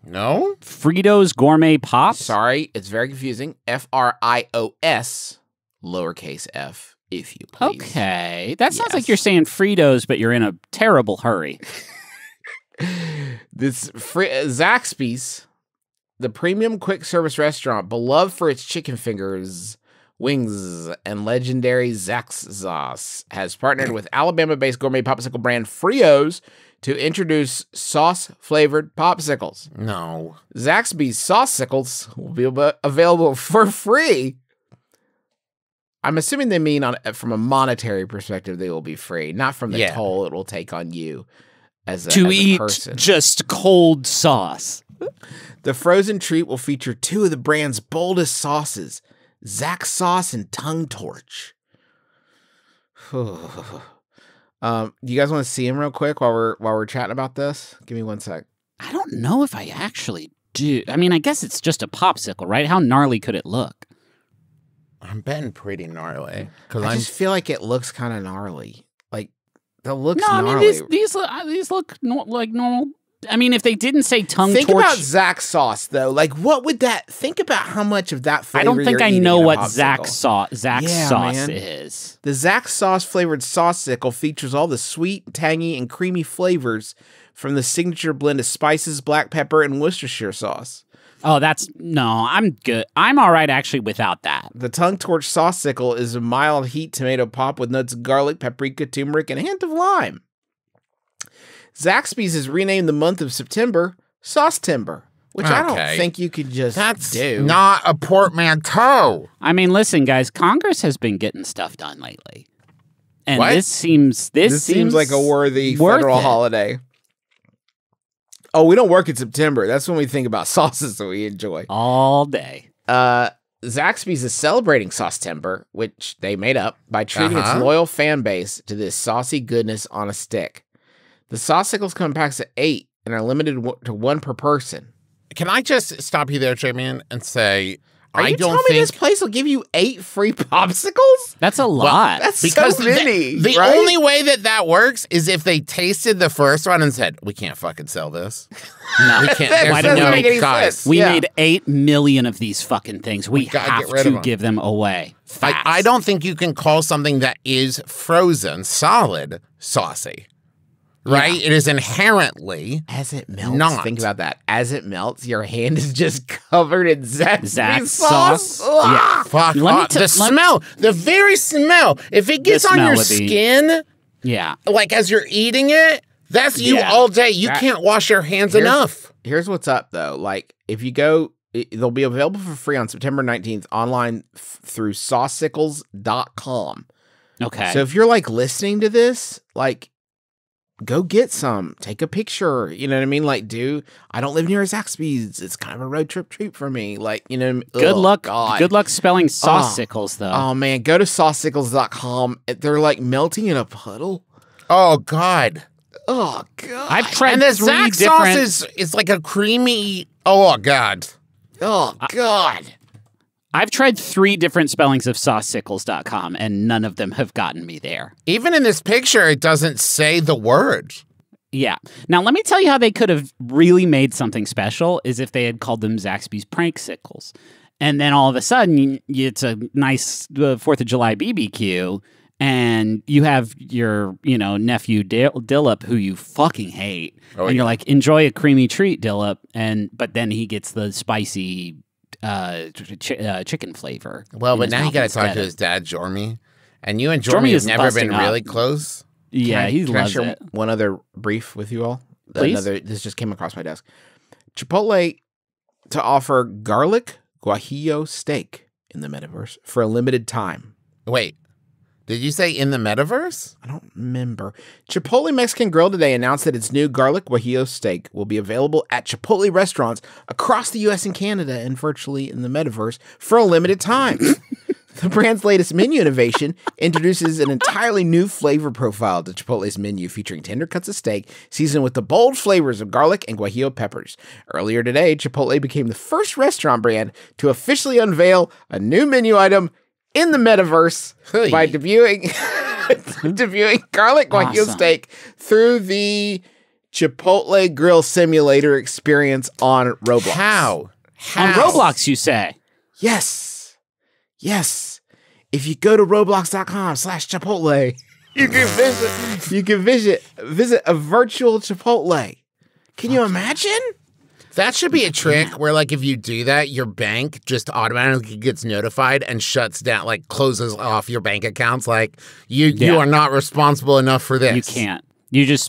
No? Fritos gourmet pops? Sorry, it's very confusing. Frios, lowercase f, if you please. Okay. That sounds like you're saying Fritos, but you're in a terrible hurry. This Zaxby's, the premium quick service restaurant beloved for its chicken fingers, Wings and legendary Zaxby's sauce has partnered with Alabama-based gourmet popsicle brand Frios to introduce sauce-flavored popsicles. No. Zaxby's sauce-sicles will be available for free. I'm assuming they mean from a monetary perspective they will be free, not from the toll it will take on you as a person. Just cold sauce. The frozen treat will feature 2 of the brand's boldest sauces, Zax sauce and Tongue Torch. You guys want to see him real quick while we're chatting about this? Give me 1 sec. I don't know if I actually do. I mean, I guess it's just a popsicle, right? How gnarly could it look? I'm betting pretty gnarly. I just feel like it looks kind of gnarly. Like, the looks gnarly. I mean, these look like normal. I mean, if they didn't say tongue torch. Think about Zax sauce, though. Like, what would that... Think about how much of that flavor I don't think I know what Zax sauce man. is. The Zax sauce flavored sauce-sickle features all the sweet, tangy, and creamy flavors from the signature blend of spices, black pepper, and Worcestershire sauce. Oh, no, I'm good. I'm all right, actually, without that. The Tongue Torch sauce-sickle is a mild heat tomato pop with notes of garlic, paprika, turmeric, and a hint of lime. Zaxby's has renamed the month of September Sauce Timber, which I don't think you could just do. Not a portmanteau. I mean, listen, guys, Congress has been getting stuff done lately. And what? this seems like a worthy federal holiday. Oh, we don't work in September. That's when we think about sauces that we enjoy. All day. Zaxby's is celebrating Sauce Timber, which they made up, by treating its loyal fan base to this saucy goodness on a stick. The sauce-sickles come in packs of 8 and are limited to 1 per person. Can I just stop you there, J-Man, and say... Are you telling me this place will give you 8 free popsicles? That's a lot. That's because so many. The only way that works is if they tasted the first one and said, "We can't fucking sell this. No, we can't." There's no guys. We made 8 million of these fucking things. We have to give them away. I don't think you can call something that is frozen solid saucy. Right? Yeah. It is inherently as it melts. Think about that. As it melts, your hand is just covered in Zaxby's sauce. Yeah. Fuck. The smell. The very smell. If it gets on your skin, like as you're eating it, that's you all day. You can't wash your hands enough. Here's what's up, though. Like, if you go, they'll be available for free on September 19th online through saucesickles.com. Okay. So if you're like listening to this, like, go get some. Take a picture. You know what I mean? Like, I don't live near a Zaxby's. It's kind of a road trip treat for me. Like, you know, good luck. God. Good luck spelling sauce-sickles, though. Oh, man. Go to saucesickles.com. They're like melting in a puddle. Oh, God. Oh, God. I've tried and the Zax sauce is like a creamy... Oh, God. Oh, God. I've tried 3 different spellings of saucesickles.com, and none of them have gotten me there. Even in this picture, it doesn't say the word. Yeah. Now, let me tell you how they could have really made something special is if they had called them Zaxby's Prank Sickles. And then all of a sudden, it's a nice 4th of July BBQ, and you have your, nephew Dillip, who you fucking hate. Oh, and you're like, enjoy a creamy treat, Dillip. But then he gets the spicy... chicken flavor. Well, but now you gotta talk to his dad, Jormy. And you and Jormy have never been really close. Yeah, he loves share it. One other brief with you all. Please. This just came across my desk. Chipotle to offer garlic guajillo steak in the metaverse for a limited time. Wait. Did you say in the metaverse? I don't remember. Chipotle Mexican Grill today announced that its new garlic guajillo steak will be available at Chipotle restaurants across the U.S. and Canada and virtually in the metaverse for a limited time. The brand's latest menu innovation introduces an entirely new flavor profile to Chipotle's menu featuring tender cuts of steak seasoned with the bold flavors of garlic and guajillo peppers. Earlier today, Chipotle became the first restaurant brand to officially unveil a new menu item in the metaverse by debuting garlic guajillo steak through the Chipotle Grill Simulator experience on Roblox. How? On Roblox, you say? Yes. If you go to roblox.com/Chipotle, you can visit a virtual Chipotle. Can you imagine? That should be a trick where, like, if you do that, your bank just automatically gets notified and shuts down, like, closes off your bank accounts. Like, you are not responsible enough for this. You can't. You just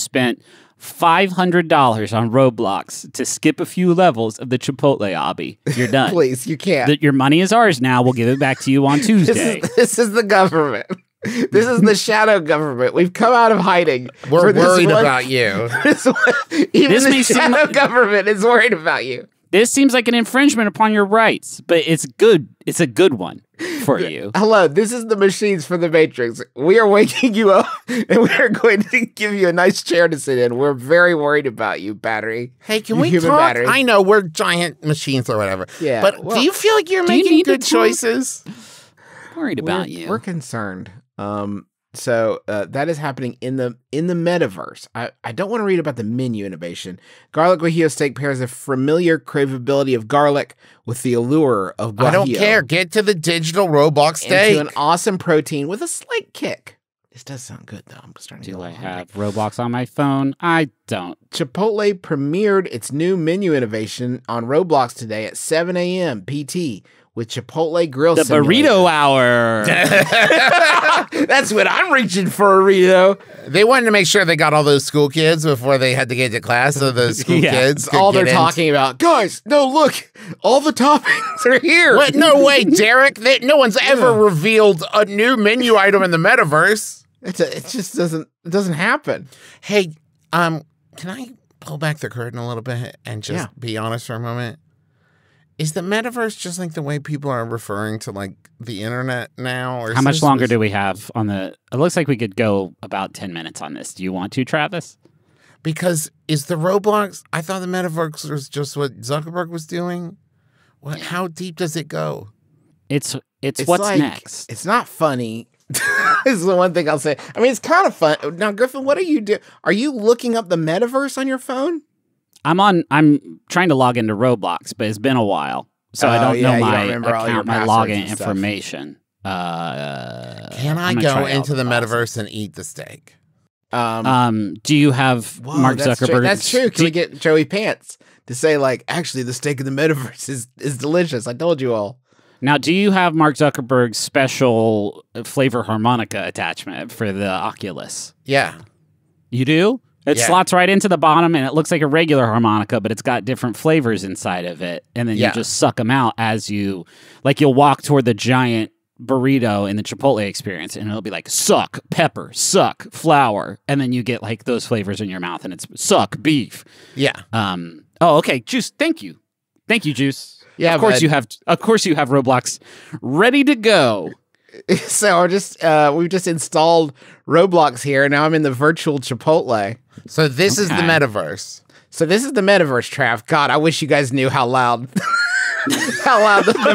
spent $500 on Roblox to skip a few levels of the Chipotle obby. You're done. Please, you can't. Your money is ours now. We'll give it back to you on Tuesday. This is the government. This is the shadow government. We've come out of hiding. We're worried about you. Even the shadow government is worried about you. This seems like an infringement upon your rights, but it's good. It's a good one for you. Hello, this is the machines for the Matrix. We are waking you up, and we are going to give you a nice chair to sit in. We're very worried about you, battery. Hey, can we talk? Battery. I know we're giant machines or whatever. Yeah, but do you feel like you're making good choices? Worried about you. We're concerned. So that is happening in the metaverse. I don't want to read about the menu innovation. Garlic guajillo steak pairs a familiar craveability of garlic with the allure of guajillo. I don't care. Get to the digital Roblox steak. Into an awesome protein with a slight kick. This does sound good, though. I'm starting to. Do I have Roblox on my phone? I don't. Chipotle premiered its new menu innovation on Roblox today at 7 a.m. PT. With Chipotle Grill The Simulator. burrito hour. That's what I'm reaching for, burrito. They wanted to make sure they got all those school kids before they had to get to class, so those school kids could all they're get talking about. Guys, no, look, all the toppings are here. What? No way, Derek. No one's ever revealed a new menu item in the metaverse. It just doesn't happen. Hey, can I pull back the curtain a little bit and just be honest for a moment? Is the metaverse just like the way people are referring to like the internet now? Or how much longer do we have on the? It looks like we could go about 10 minutes on this. Do you want to, Travis? Because is the Roblox? I thought the metaverse was just what Zuckerberg was doing. What? How deep does it go? It's what's like, next. It's not funny. Is the one thing I'll say. I mean, it's kind of fun. Now, Griffin, what are you doing? Are you looking up the metaverse on your phone? I'm trying to log into Roblox, but it's been a while, so I don't know my account, my login information. Can I go into the metaverse and eat the steak? Do you have Mark Zuckerberg? That's true. Can we get Joey Pants to say like, actually, the steak in the metaverse is delicious? I told you all. Now, do you have Mark Zuckerberg's special flavor harmonica attachment for the Oculus? Yeah. You do? It slots right into the bottom, and it looks like a regular harmonica, but it's got different flavors inside of it. And then you just suck them out as you'll walk toward the giant burrito in the Chipotle experience, and it'll be like, suck pepper, suck flour. And then you get like those flavors in your mouth, and it's suck beef. Yeah. Oh, okay. Juice. Thank you. Thank you, Juice. Yeah, of course you have Roblox ready to go. So we've just installed Roblox here. Now I'm in the virtual Chipotle. So this is the metaverse. So this is the metaverse, Trav. God, I wish you guys knew how loud the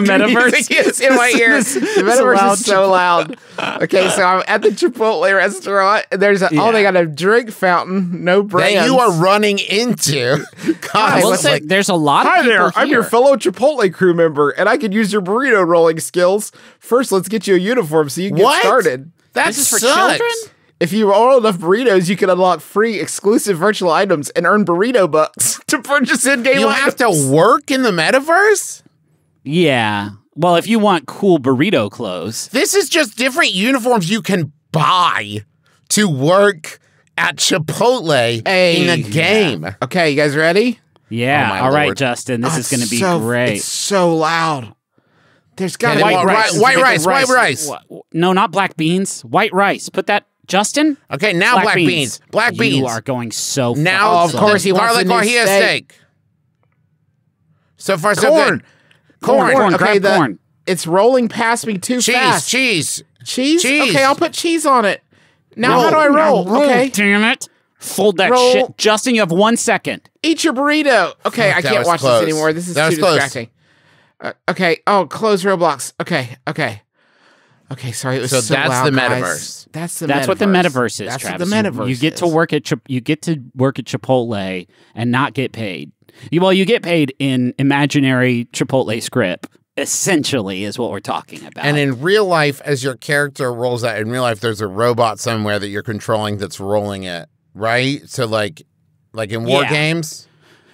metaverse is in my ears. The metaverse is so loud. Okay, so I'm at the Chipotle restaurant. And there's they got a drink fountain, no brands. That you are running into. God, there's a lot of people there. I'm your fellow Chipotle crew member, and I could use your burrito rolling skills. First, let's get you a uniform so you can get started. This is for children? If you roll enough burritos, you can unlock free exclusive virtual items and earn burrito bucks to purchase in-game items. You have to work in the metaverse? Yeah. Well, if you want cool burrito clothes. This is just different uniforms you can buy to work at Chipotle in a game. Yeah. Okay, you guys ready? Yeah. All right, Justin. This is going to be great. It's so loud. There's got to be white rice. No, not black beans. White rice. Put that... Justin? Okay, now black beans. Black beans. You are going so far. Now, of course, he wants garlic guajillo steak. So far, so good. Corn. Okay, grab corn. It's rolling past me too fast. Cheese. Okay, I'll put cheese on it. Now, how do I roll? Okay. Damn it. Fold that shit. Justin, you have 1 second. Eat your burrito. Okay, I can't watch this anymore. This is too distracting. Okay. Oh, close Roblox. Okay, sorry. It was so that's loud, the guys. metaverse. That's what the metaverse is. That's Travis. what the metaverse you get to work at Chipotle and not get paid. You get paid in imaginary Chipotle script. Essentially, is what we're talking about. And in real life, as your character rolls out, in real life, there's a robot somewhere that you're controlling that's rolling it, right? So, like in war games.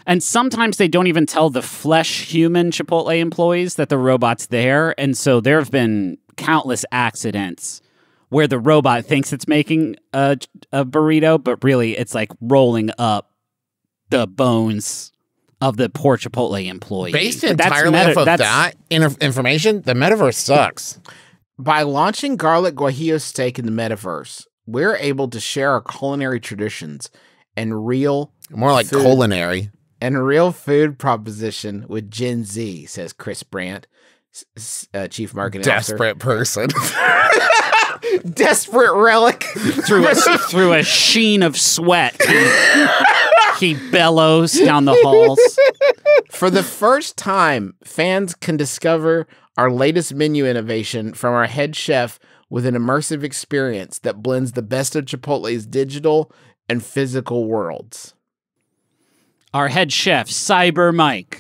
And sometimes they don't even tell the flesh-human Chipotle employees that the robot's there. And so there have been countless accidents where the robot thinks it's making a burrito, but really it's like rolling up the bones of the poor Chipotle employee. Based entirely off of that information, the metaverse sucks. By launching garlic guajillo steak in the metaverse, we're able to share our culinary traditions and real more like food, culinary and real food proposition with Gen Z, says Chris Brandt, chief marketing desperate officer. Person. Desperate relic. Through a sheen of sweat, he bellows down the halls. For the first time, fans can discover our latest menu innovation from our head chef with an immersive experience that blends the best of Chipotle's digital and physical worlds. Our head chef, Cyber Mike.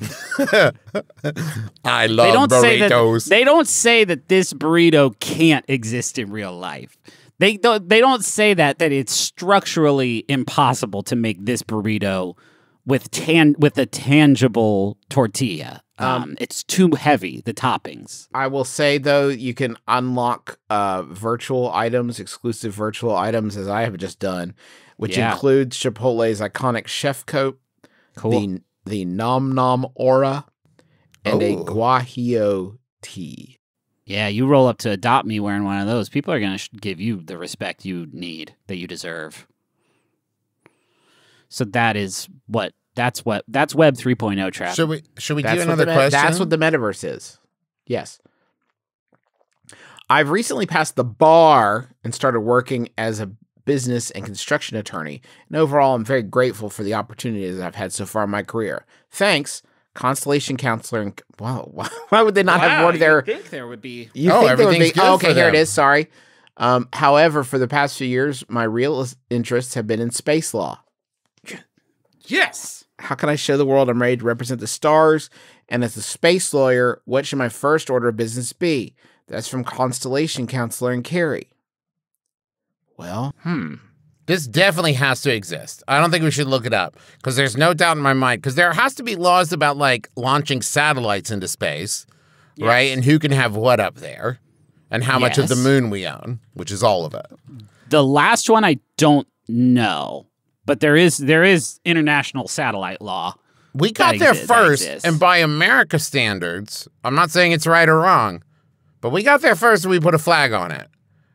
I love burritos. They don't say that this burrito can't exist in real life. They don't say that it's structurally impossible to make this burrito with a tangible tortilla. It's too heavy, the toppings. I will say, though, you can unlock virtual items, exclusive virtual items, as I have just done, which includes Chipotle's iconic chef coat, cool. the Nom Nom Aura, and a Guajillo tea. Yeah, you roll up to Adopt Me wearing one of those. People are going to give you the respect you need, that you deserve. So that's Web 3.0 traffic. Should we do another question? That's what the metaverse is. Yes. I've recently passed the bar and started working as a business and construction attorney. And overall, I'm very grateful for the opportunities I've had so far in my career. Thanks, Constellation Counselor. And wow, why would they not have more there? You think there would be? You think there would be? Oh, okay, here it is. Sorry. However, for the past few years, my real interests have been in space law. Yes. How can I show the world I'm ready to represent the stars? And as a space lawyer, what should my first order of business be? That's from Constellation Counselor and Carrie. Well, This definitely has to exist. I don't think we should look it up because there's no doubt in my mind because there has to be laws about like launching satellites into space, right? And who can have what up there and how much of the moon we own, which is all of it. The last one I don't know. But there is international satellite law. We got there first, and by America standards, I'm not saying it's right or wrong, but we got there first and we put a flag on it.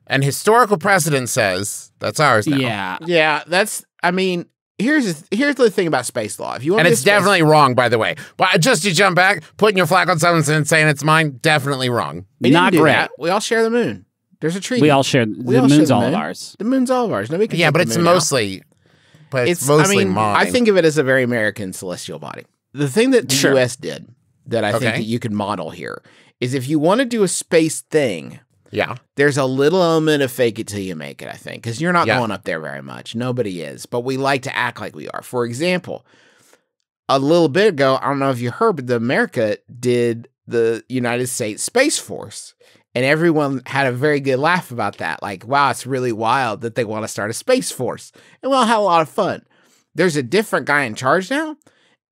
And historical precedent says that's ours now. Yeah, here's the thing about space law. If you want and it's definitely wrong, by the way. But just to jump back, putting your flag on something and saying it's mine, definitely wrong. Not great. That. We all share the moon. There's a treaty. We all share the moon's all of ours. The moon's all of ours. Nobody can take but the it's moon mostly... out. But it's mostly mine. I think of it as a very American celestial body. The thing that the U.S. did that I think that you can model here is if you want to do a space thing, there's a little element of fake it till you make it, I think, because you're not going up there very much. Nobody is. But we like to act like we are. For example, a little bit ago, I don't know if you heard, but America did the United States Space Force. And everyone had a very good laugh about that. Like, wow, it's really wild that they want to start a Space Force. And we all had a lot of fun. There's a different guy in charge now.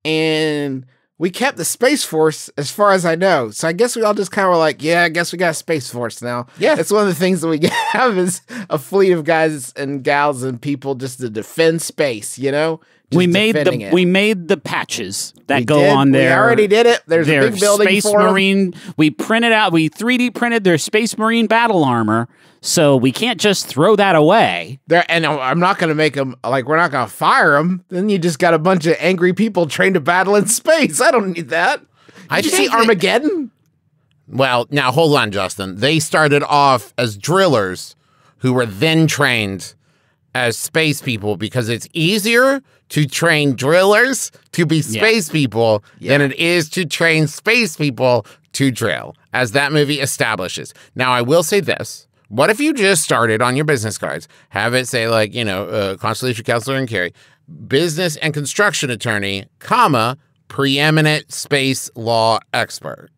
And we kept the Space Force as far as I know. So I guess we all just kind of were like, yeah, I guess we got a Space Force now. Yeah. It's one of the things that we have is a fleet of guys and gals and people just to defend space, you know? We made the patches that go on there. We already did it. There's a big building Space for Marine. We 3D printed their Space Marine battle armor, so we can't just throw that away. And I'm not going to make them, like, we're not going to fire them. Then you just got a bunch of angry people trained to battle in space. I don't need that. Did you see Armageddon? Well, now hold on, Justin. They started off as drillers who were then trained as space people because it's easier to train drillers to be space people than it is to train space people to drill, as that movie establishes. Now, I will say this. What if you just started on your business cards, have it say like, Constellation Counselor and Carrie, business and construction attorney, comma, preeminent space law expert.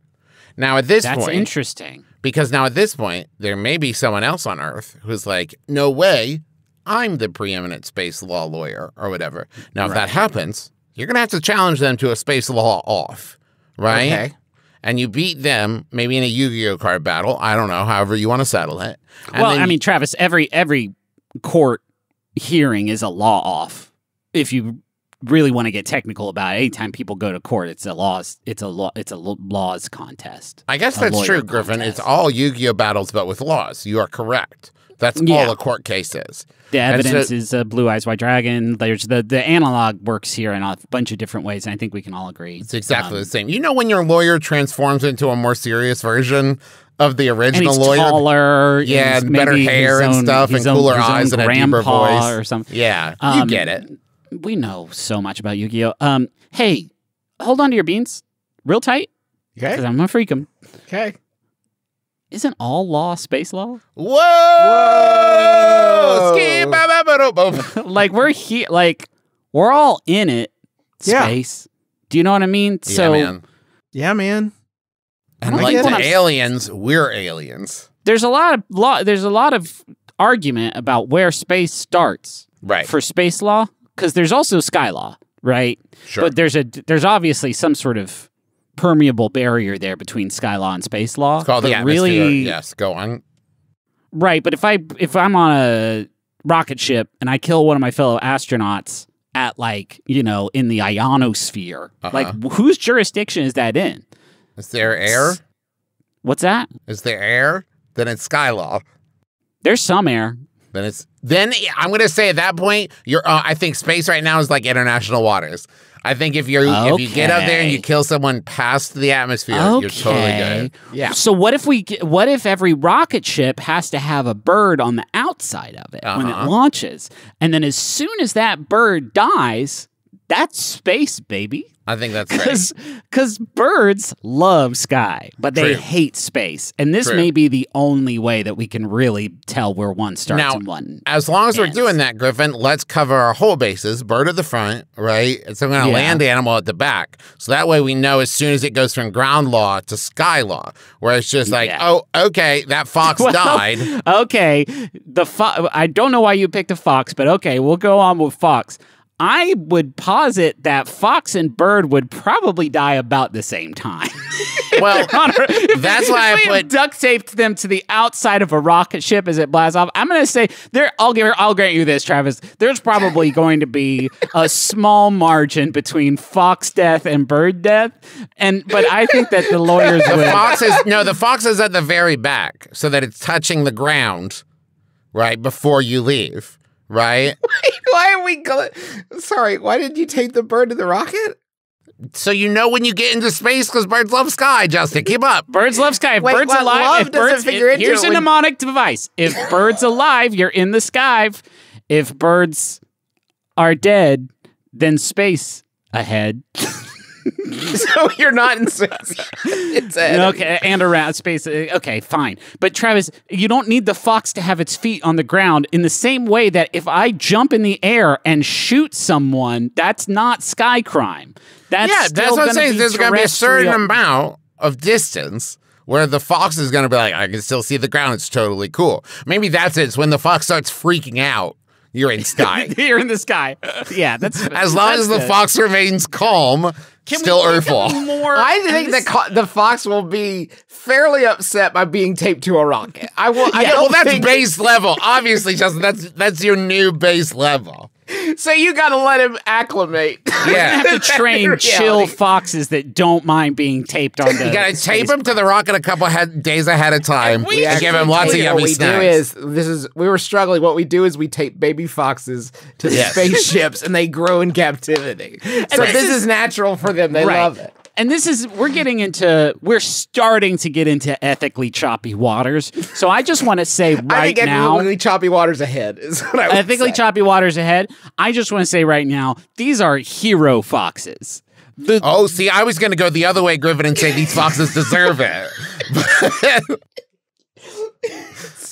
Now, at this point... That's interesting. Because now at this point, there may be someone else on Earth who's like, no way, I'm the preeminent space law lawyer or whatever. Now, if that happens, you're going to have to challenge them to a space law off, right? Okay. And you beat them maybe in a Yu-Gi-Oh card battle. I don't know, however you want to settle it. And well, I mean, Travis, every court hearing is a law off. If you really want to get technical about it, anytime people go to court, it's a laws contest. I guess that's true, Griffin. It's all Yu-Gi-Oh battles, but with laws. You are correct. That's all a court case is. The evidence is Blue Eyes White Dragon. There's the analog works here in a bunch of different ways, and I think we can all agree. It's exactly the same. You know when your lawyer transforms into a more serious version of the original and he's lawyer? Taller, and better hair and stuff, and cooler eyes and a deeper voice. Or something. Yeah, you get it. We know so much about Yu-Gi-Oh! Hey, hold on to your beans real tight. Okay. Because I'm going to freak them. Okay. Isn't all law space law? Whoa! Skee-bop-bop. Like, we're here. Like, we're all in it. Space. Do you know what I mean? Yeah, man. And like the aliens, we're aliens. There's a lot of argument about where space starts. Right. For space law. Because there's also sky law, right? Sure. But there's obviously some sort of permeable barrier there between sky law and space law. It's called the atmosphere. Yes, go on. Right, but if I'm on a rocket ship and I kill one of my fellow astronauts at in the ionosphere, like whose jurisdiction is that in? Is there air? What's that? Is there air? Then it's sky law. There's some air. Then I'm going to say at that point, I think space right now is like international waters. I think if you get up there and you kill someone past the atmosphere, you're totally good. Yeah. So what if every rocket ship has to have a bird on the outside of it when it launches, and then as soon as that bird dies, that's space, baby. I think that's right. Because birds love sky, but they hate space. And this may be the only way that we can really tell where one starts and one ends. As long as we're doing that, Griffin, let's cover our whole bases. Bird at the front, right? And some kind of land animal at the back. So that way we know as soon as it goes from ground law to sky law, where it's just like, oh, okay, that fox died. Okay, I don't know why you picked a fox, but okay, we'll go on with fox. I would posit that fox and bird would probably die about the same time. Well, that's why I put duct taped them to the outside of a rocket ship as it blasts off. I'm going to say I'll grant you this, Travis. There's probably going to be a small margin between fox death and bird death, but I think that the lawyers would. The fox is at the very back, so that it's touching the ground right before you leave. Right? Wait, why are we going? Sorry, why did you take the bird to the rocket? So you know when you get into space, because birds love sky, Justin. Keep up. Birds love sky. If birds alive, here's a mnemonic device. If birds alive, you're in the sky. If birds are dead, then space ahead. So you're not in space. It's okay, and around space. Okay, fine. But Travis, you don't need the fox to have its feet on the ground in the same way that if I jump in the air and shoot someone, that's not sky crime. That's what I'm saying. There's going to be a certain amount of distance where the fox is going to be like, I can still see the ground. It's totally cool. Maybe that's it. It's when the fox starts freaking out. You're in sky. You're in the sky. Yeah, that's as long as the fox remains calm. Still Earthful. I think the fox will be fairly upset by being taped to a rocket. That's base level. Obviously, Justin, that's your new base level. So you got to let him acclimate. Yeah, you have to train chill foxes that don't mind being taped on the. You got to tape him to the rocket a couple days ahead of time. We give him lots of yummy snacks. We were struggling. What we do is we tape baby foxes to the spaceships, and they grow in captivity. So this is natural for them. They love it. And we're starting to get into ethically choppy waters. So I just want to say right now. Ethically choppy waters ahead is what I would Ethically say. choppy waters ahead. I just want to say right now, these are hero foxes. See, I was going to go the other way, Griffin, and say these foxes deserve it.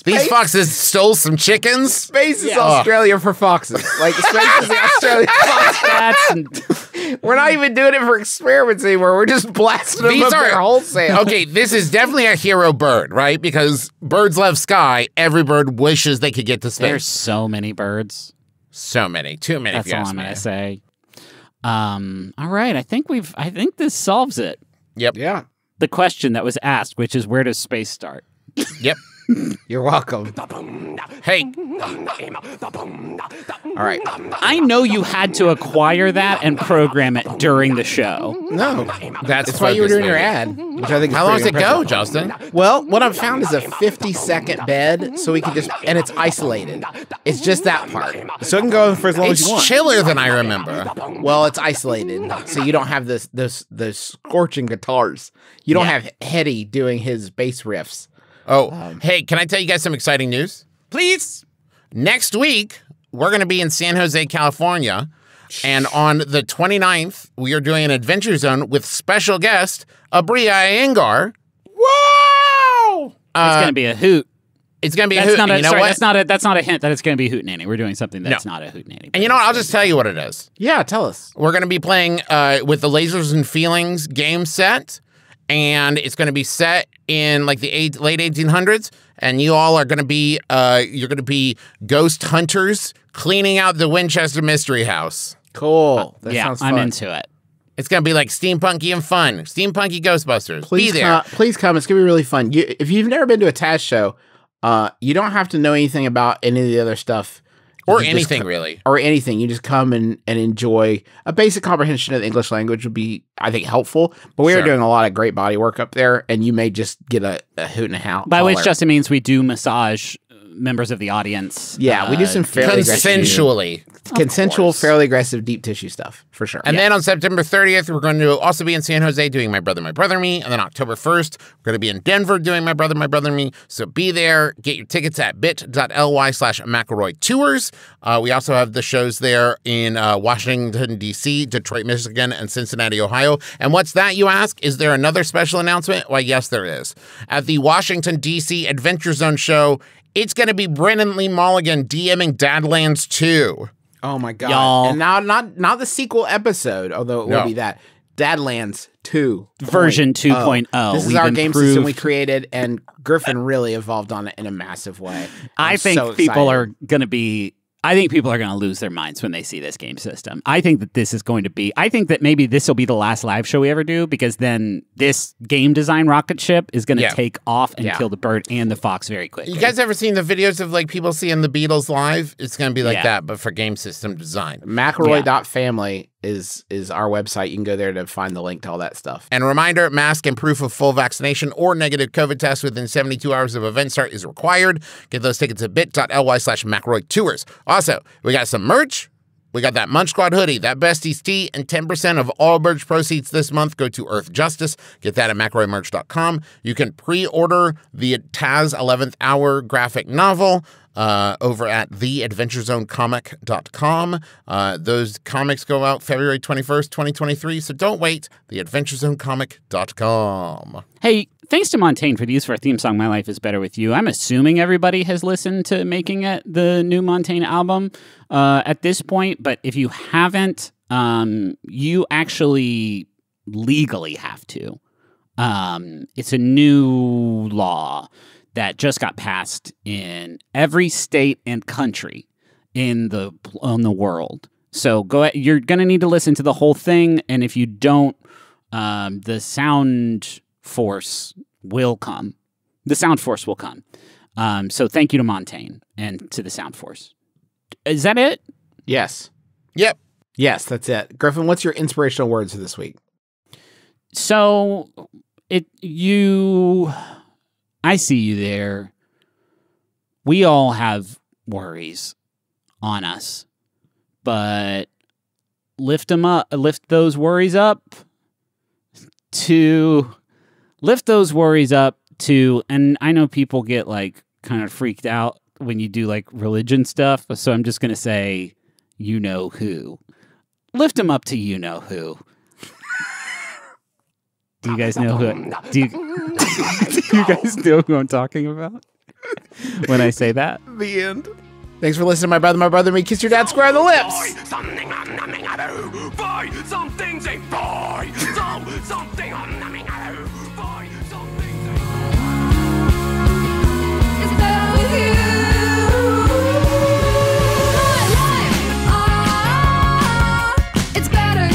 These foxes stole some chickens. Space is Australia for foxes. Like, space is the Australian fox. We're not even doing it for experiments anymore. We're just blasting them up there wholesale. Okay, this is definitely a hero bird, right? Because birds love sky. Every bird wishes they could get to space. There's so many birds. So many. Too many. That's all I'm going to say. All right, I think this solves it. Yep. Yeah. The question that was asked, which is where does space start? Yep. You're welcome. Hey. All right. I know you had to acquire that and program it during the show. No, That's why you were doing focus, your baby. ad, which I think. How long does it go, Justin? Well, what I've found is a 50-second bed, so we can and it's isolated. It's just that part. So it can go for as long as you It's want. chiller than I remember. Well, it's isolated, so you don't have those scorching guitars. You don't have Hetty doing his bass riffs. Oh, hey, can I tell you guys some exciting news? Please. Next week, we're going to be in San Jose, California. And on the 29th, we are doing an Adventure Zone with special guest, Abria Iyengar. Whoa! It's going to be a hoot. It's going to be a hoot. Not a, you know sorry, what? that's not a hint that it's going to be hootenanny. We're doing something that's not a hootenanny. And you know what? I'll just tell you what it is. Yeah, tell us. We're going to be playing with the Lasers and Feelings game set. And it's going to be set in like the late 1800s. And you all are going to be, you're going to be ghost hunters cleaning out the Winchester Mystery House. Cool. That sounds fun. I'm into it. It's going to be like steampunky and fun. Steampunky Ghostbusters. Please be there. please come. It's going to be really fun. If you've never been to a Taz show, you don't have to know anything about any of the other stuff. Or anything, really. Or anything. You just come and enjoy a basic comprehension of the English language would be, I think, helpful. But we are doing a lot of great body work up there, and you may just get a hoot and a howl. By which just means we do massage members of the audience. Yeah, we do some fairly consensually. Consensual, fairly aggressive deep tissue stuff, for sure. And then on September 30th, we're going to also be in San Jose doing My Brother, Me. And then October 1st, we're going to be in Denver doing My Brother, Me. So be there. Get your tickets at bit.ly/McElroy Tours. We also have the shows there in Washington, D.C., Detroit, Michigan, and Cincinnati, Ohio. And what's that, you ask? Is there another special announcement? Why, yes, there is. At the Washington, D.C. Adventure Zone show, it's going to be Brennan Lee Mulligan DMing Dadlands 2. Oh my God. Y'all. And now not the sequel episode, although it will be that. Dadlands 2. Version 2.0. This is our game system we created, and Griffin really evolved on it in a massive way. I think people are going to lose their minds when they see this game system. I think that maybe this will be the last live show we ever do, because then this game design rocket ship is going to take off and kill the bird and the fox very quickly. You guys ever seen the videos of like people seeing the Beatles live? It's going to be like that, but for game system design. McElroy.family is our website. You can go there to find the link to all that stuff. And a reminder, mask and proof of full vaccination or negative COVID test within 72 hours of event start is required. Get those tickets at bit.ly/McElroy Tours. Also, we got some merch. We got that Munch Squad hoodie, that Besties tee, and 10% of all merch proceeds this month go to Earth Justice. Get that at McElroymerch.com. You can pre-order the Taz 11th Hour graphic novel over at theadventurezonecomic.com. Those comics go out February 21st, 2023, so don't wait. Theadventurezonecomic.com. Hey, thanks to Montaigne for the use of our theme song, My Life is Better With You. I'm assuming everybody has listened to Making It, the new Montaigne album, at this point, but if you haven't, you actually legally have to. It's a new law that just got passed in every state and country in the world. So you're going to need to listen to the whole thing, and if you don't, the sound force will come. The sound force will come. So thank you to Montaigne and to the sound force. Is that it? Yes. Yep. Yes, that's it. Griffin, what's your inspirational words for this week? So I see you there. We all have worries on us, but lift those worries up to, and I know people get like kind of freaked out when you do like religion stuff, so I'm just going to say, you know who. Lift them up to you know who. Do you guys know who? Do you guys know who I'm talking about when I say that? The end. Thanks for listening to My Brother, Me. Kiss your dad square on the lips. It's better with you. It's better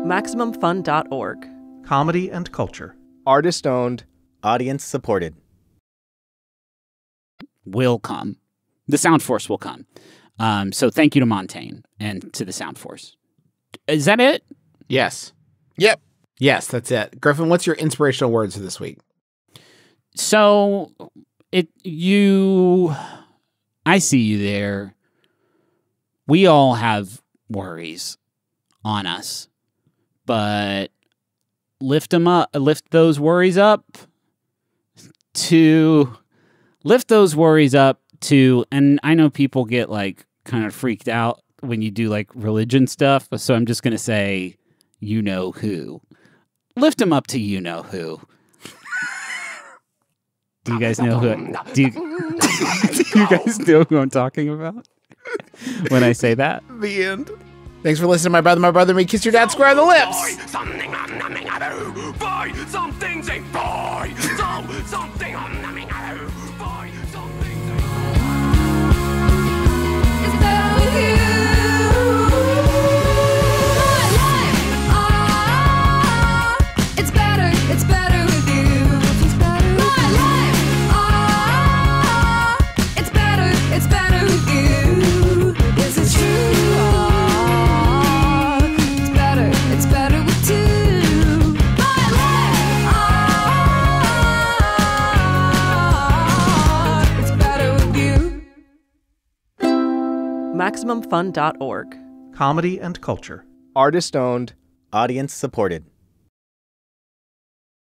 MaximumFun.org. Comedy and culture. Artist owned. Audience supported. Will come. The Sound Force will come. So thank you to Montaigne and to the Sound Force. Is that it? Yes. Yep. Yes, that's it. Griffin, what's your inspirational words for this week? So I see you there. We all have worries on us, but lift those worries up to, and I know people get like kind of freaked out when you do like religion stuff. So I'm just going to say, you know who. Lift them up to you know who. Do you guys know who? Do you guys know who I'm talking about when I say that? The end. Thanks for listening, my brother, and me. Kiss your dad square on the lips. It's better with you. My life, it's better with you. Yes, it's true. It's better with two. My life, it's better with you. MaximumFun.org. Comedy and culture. Artist owned. Audience supported.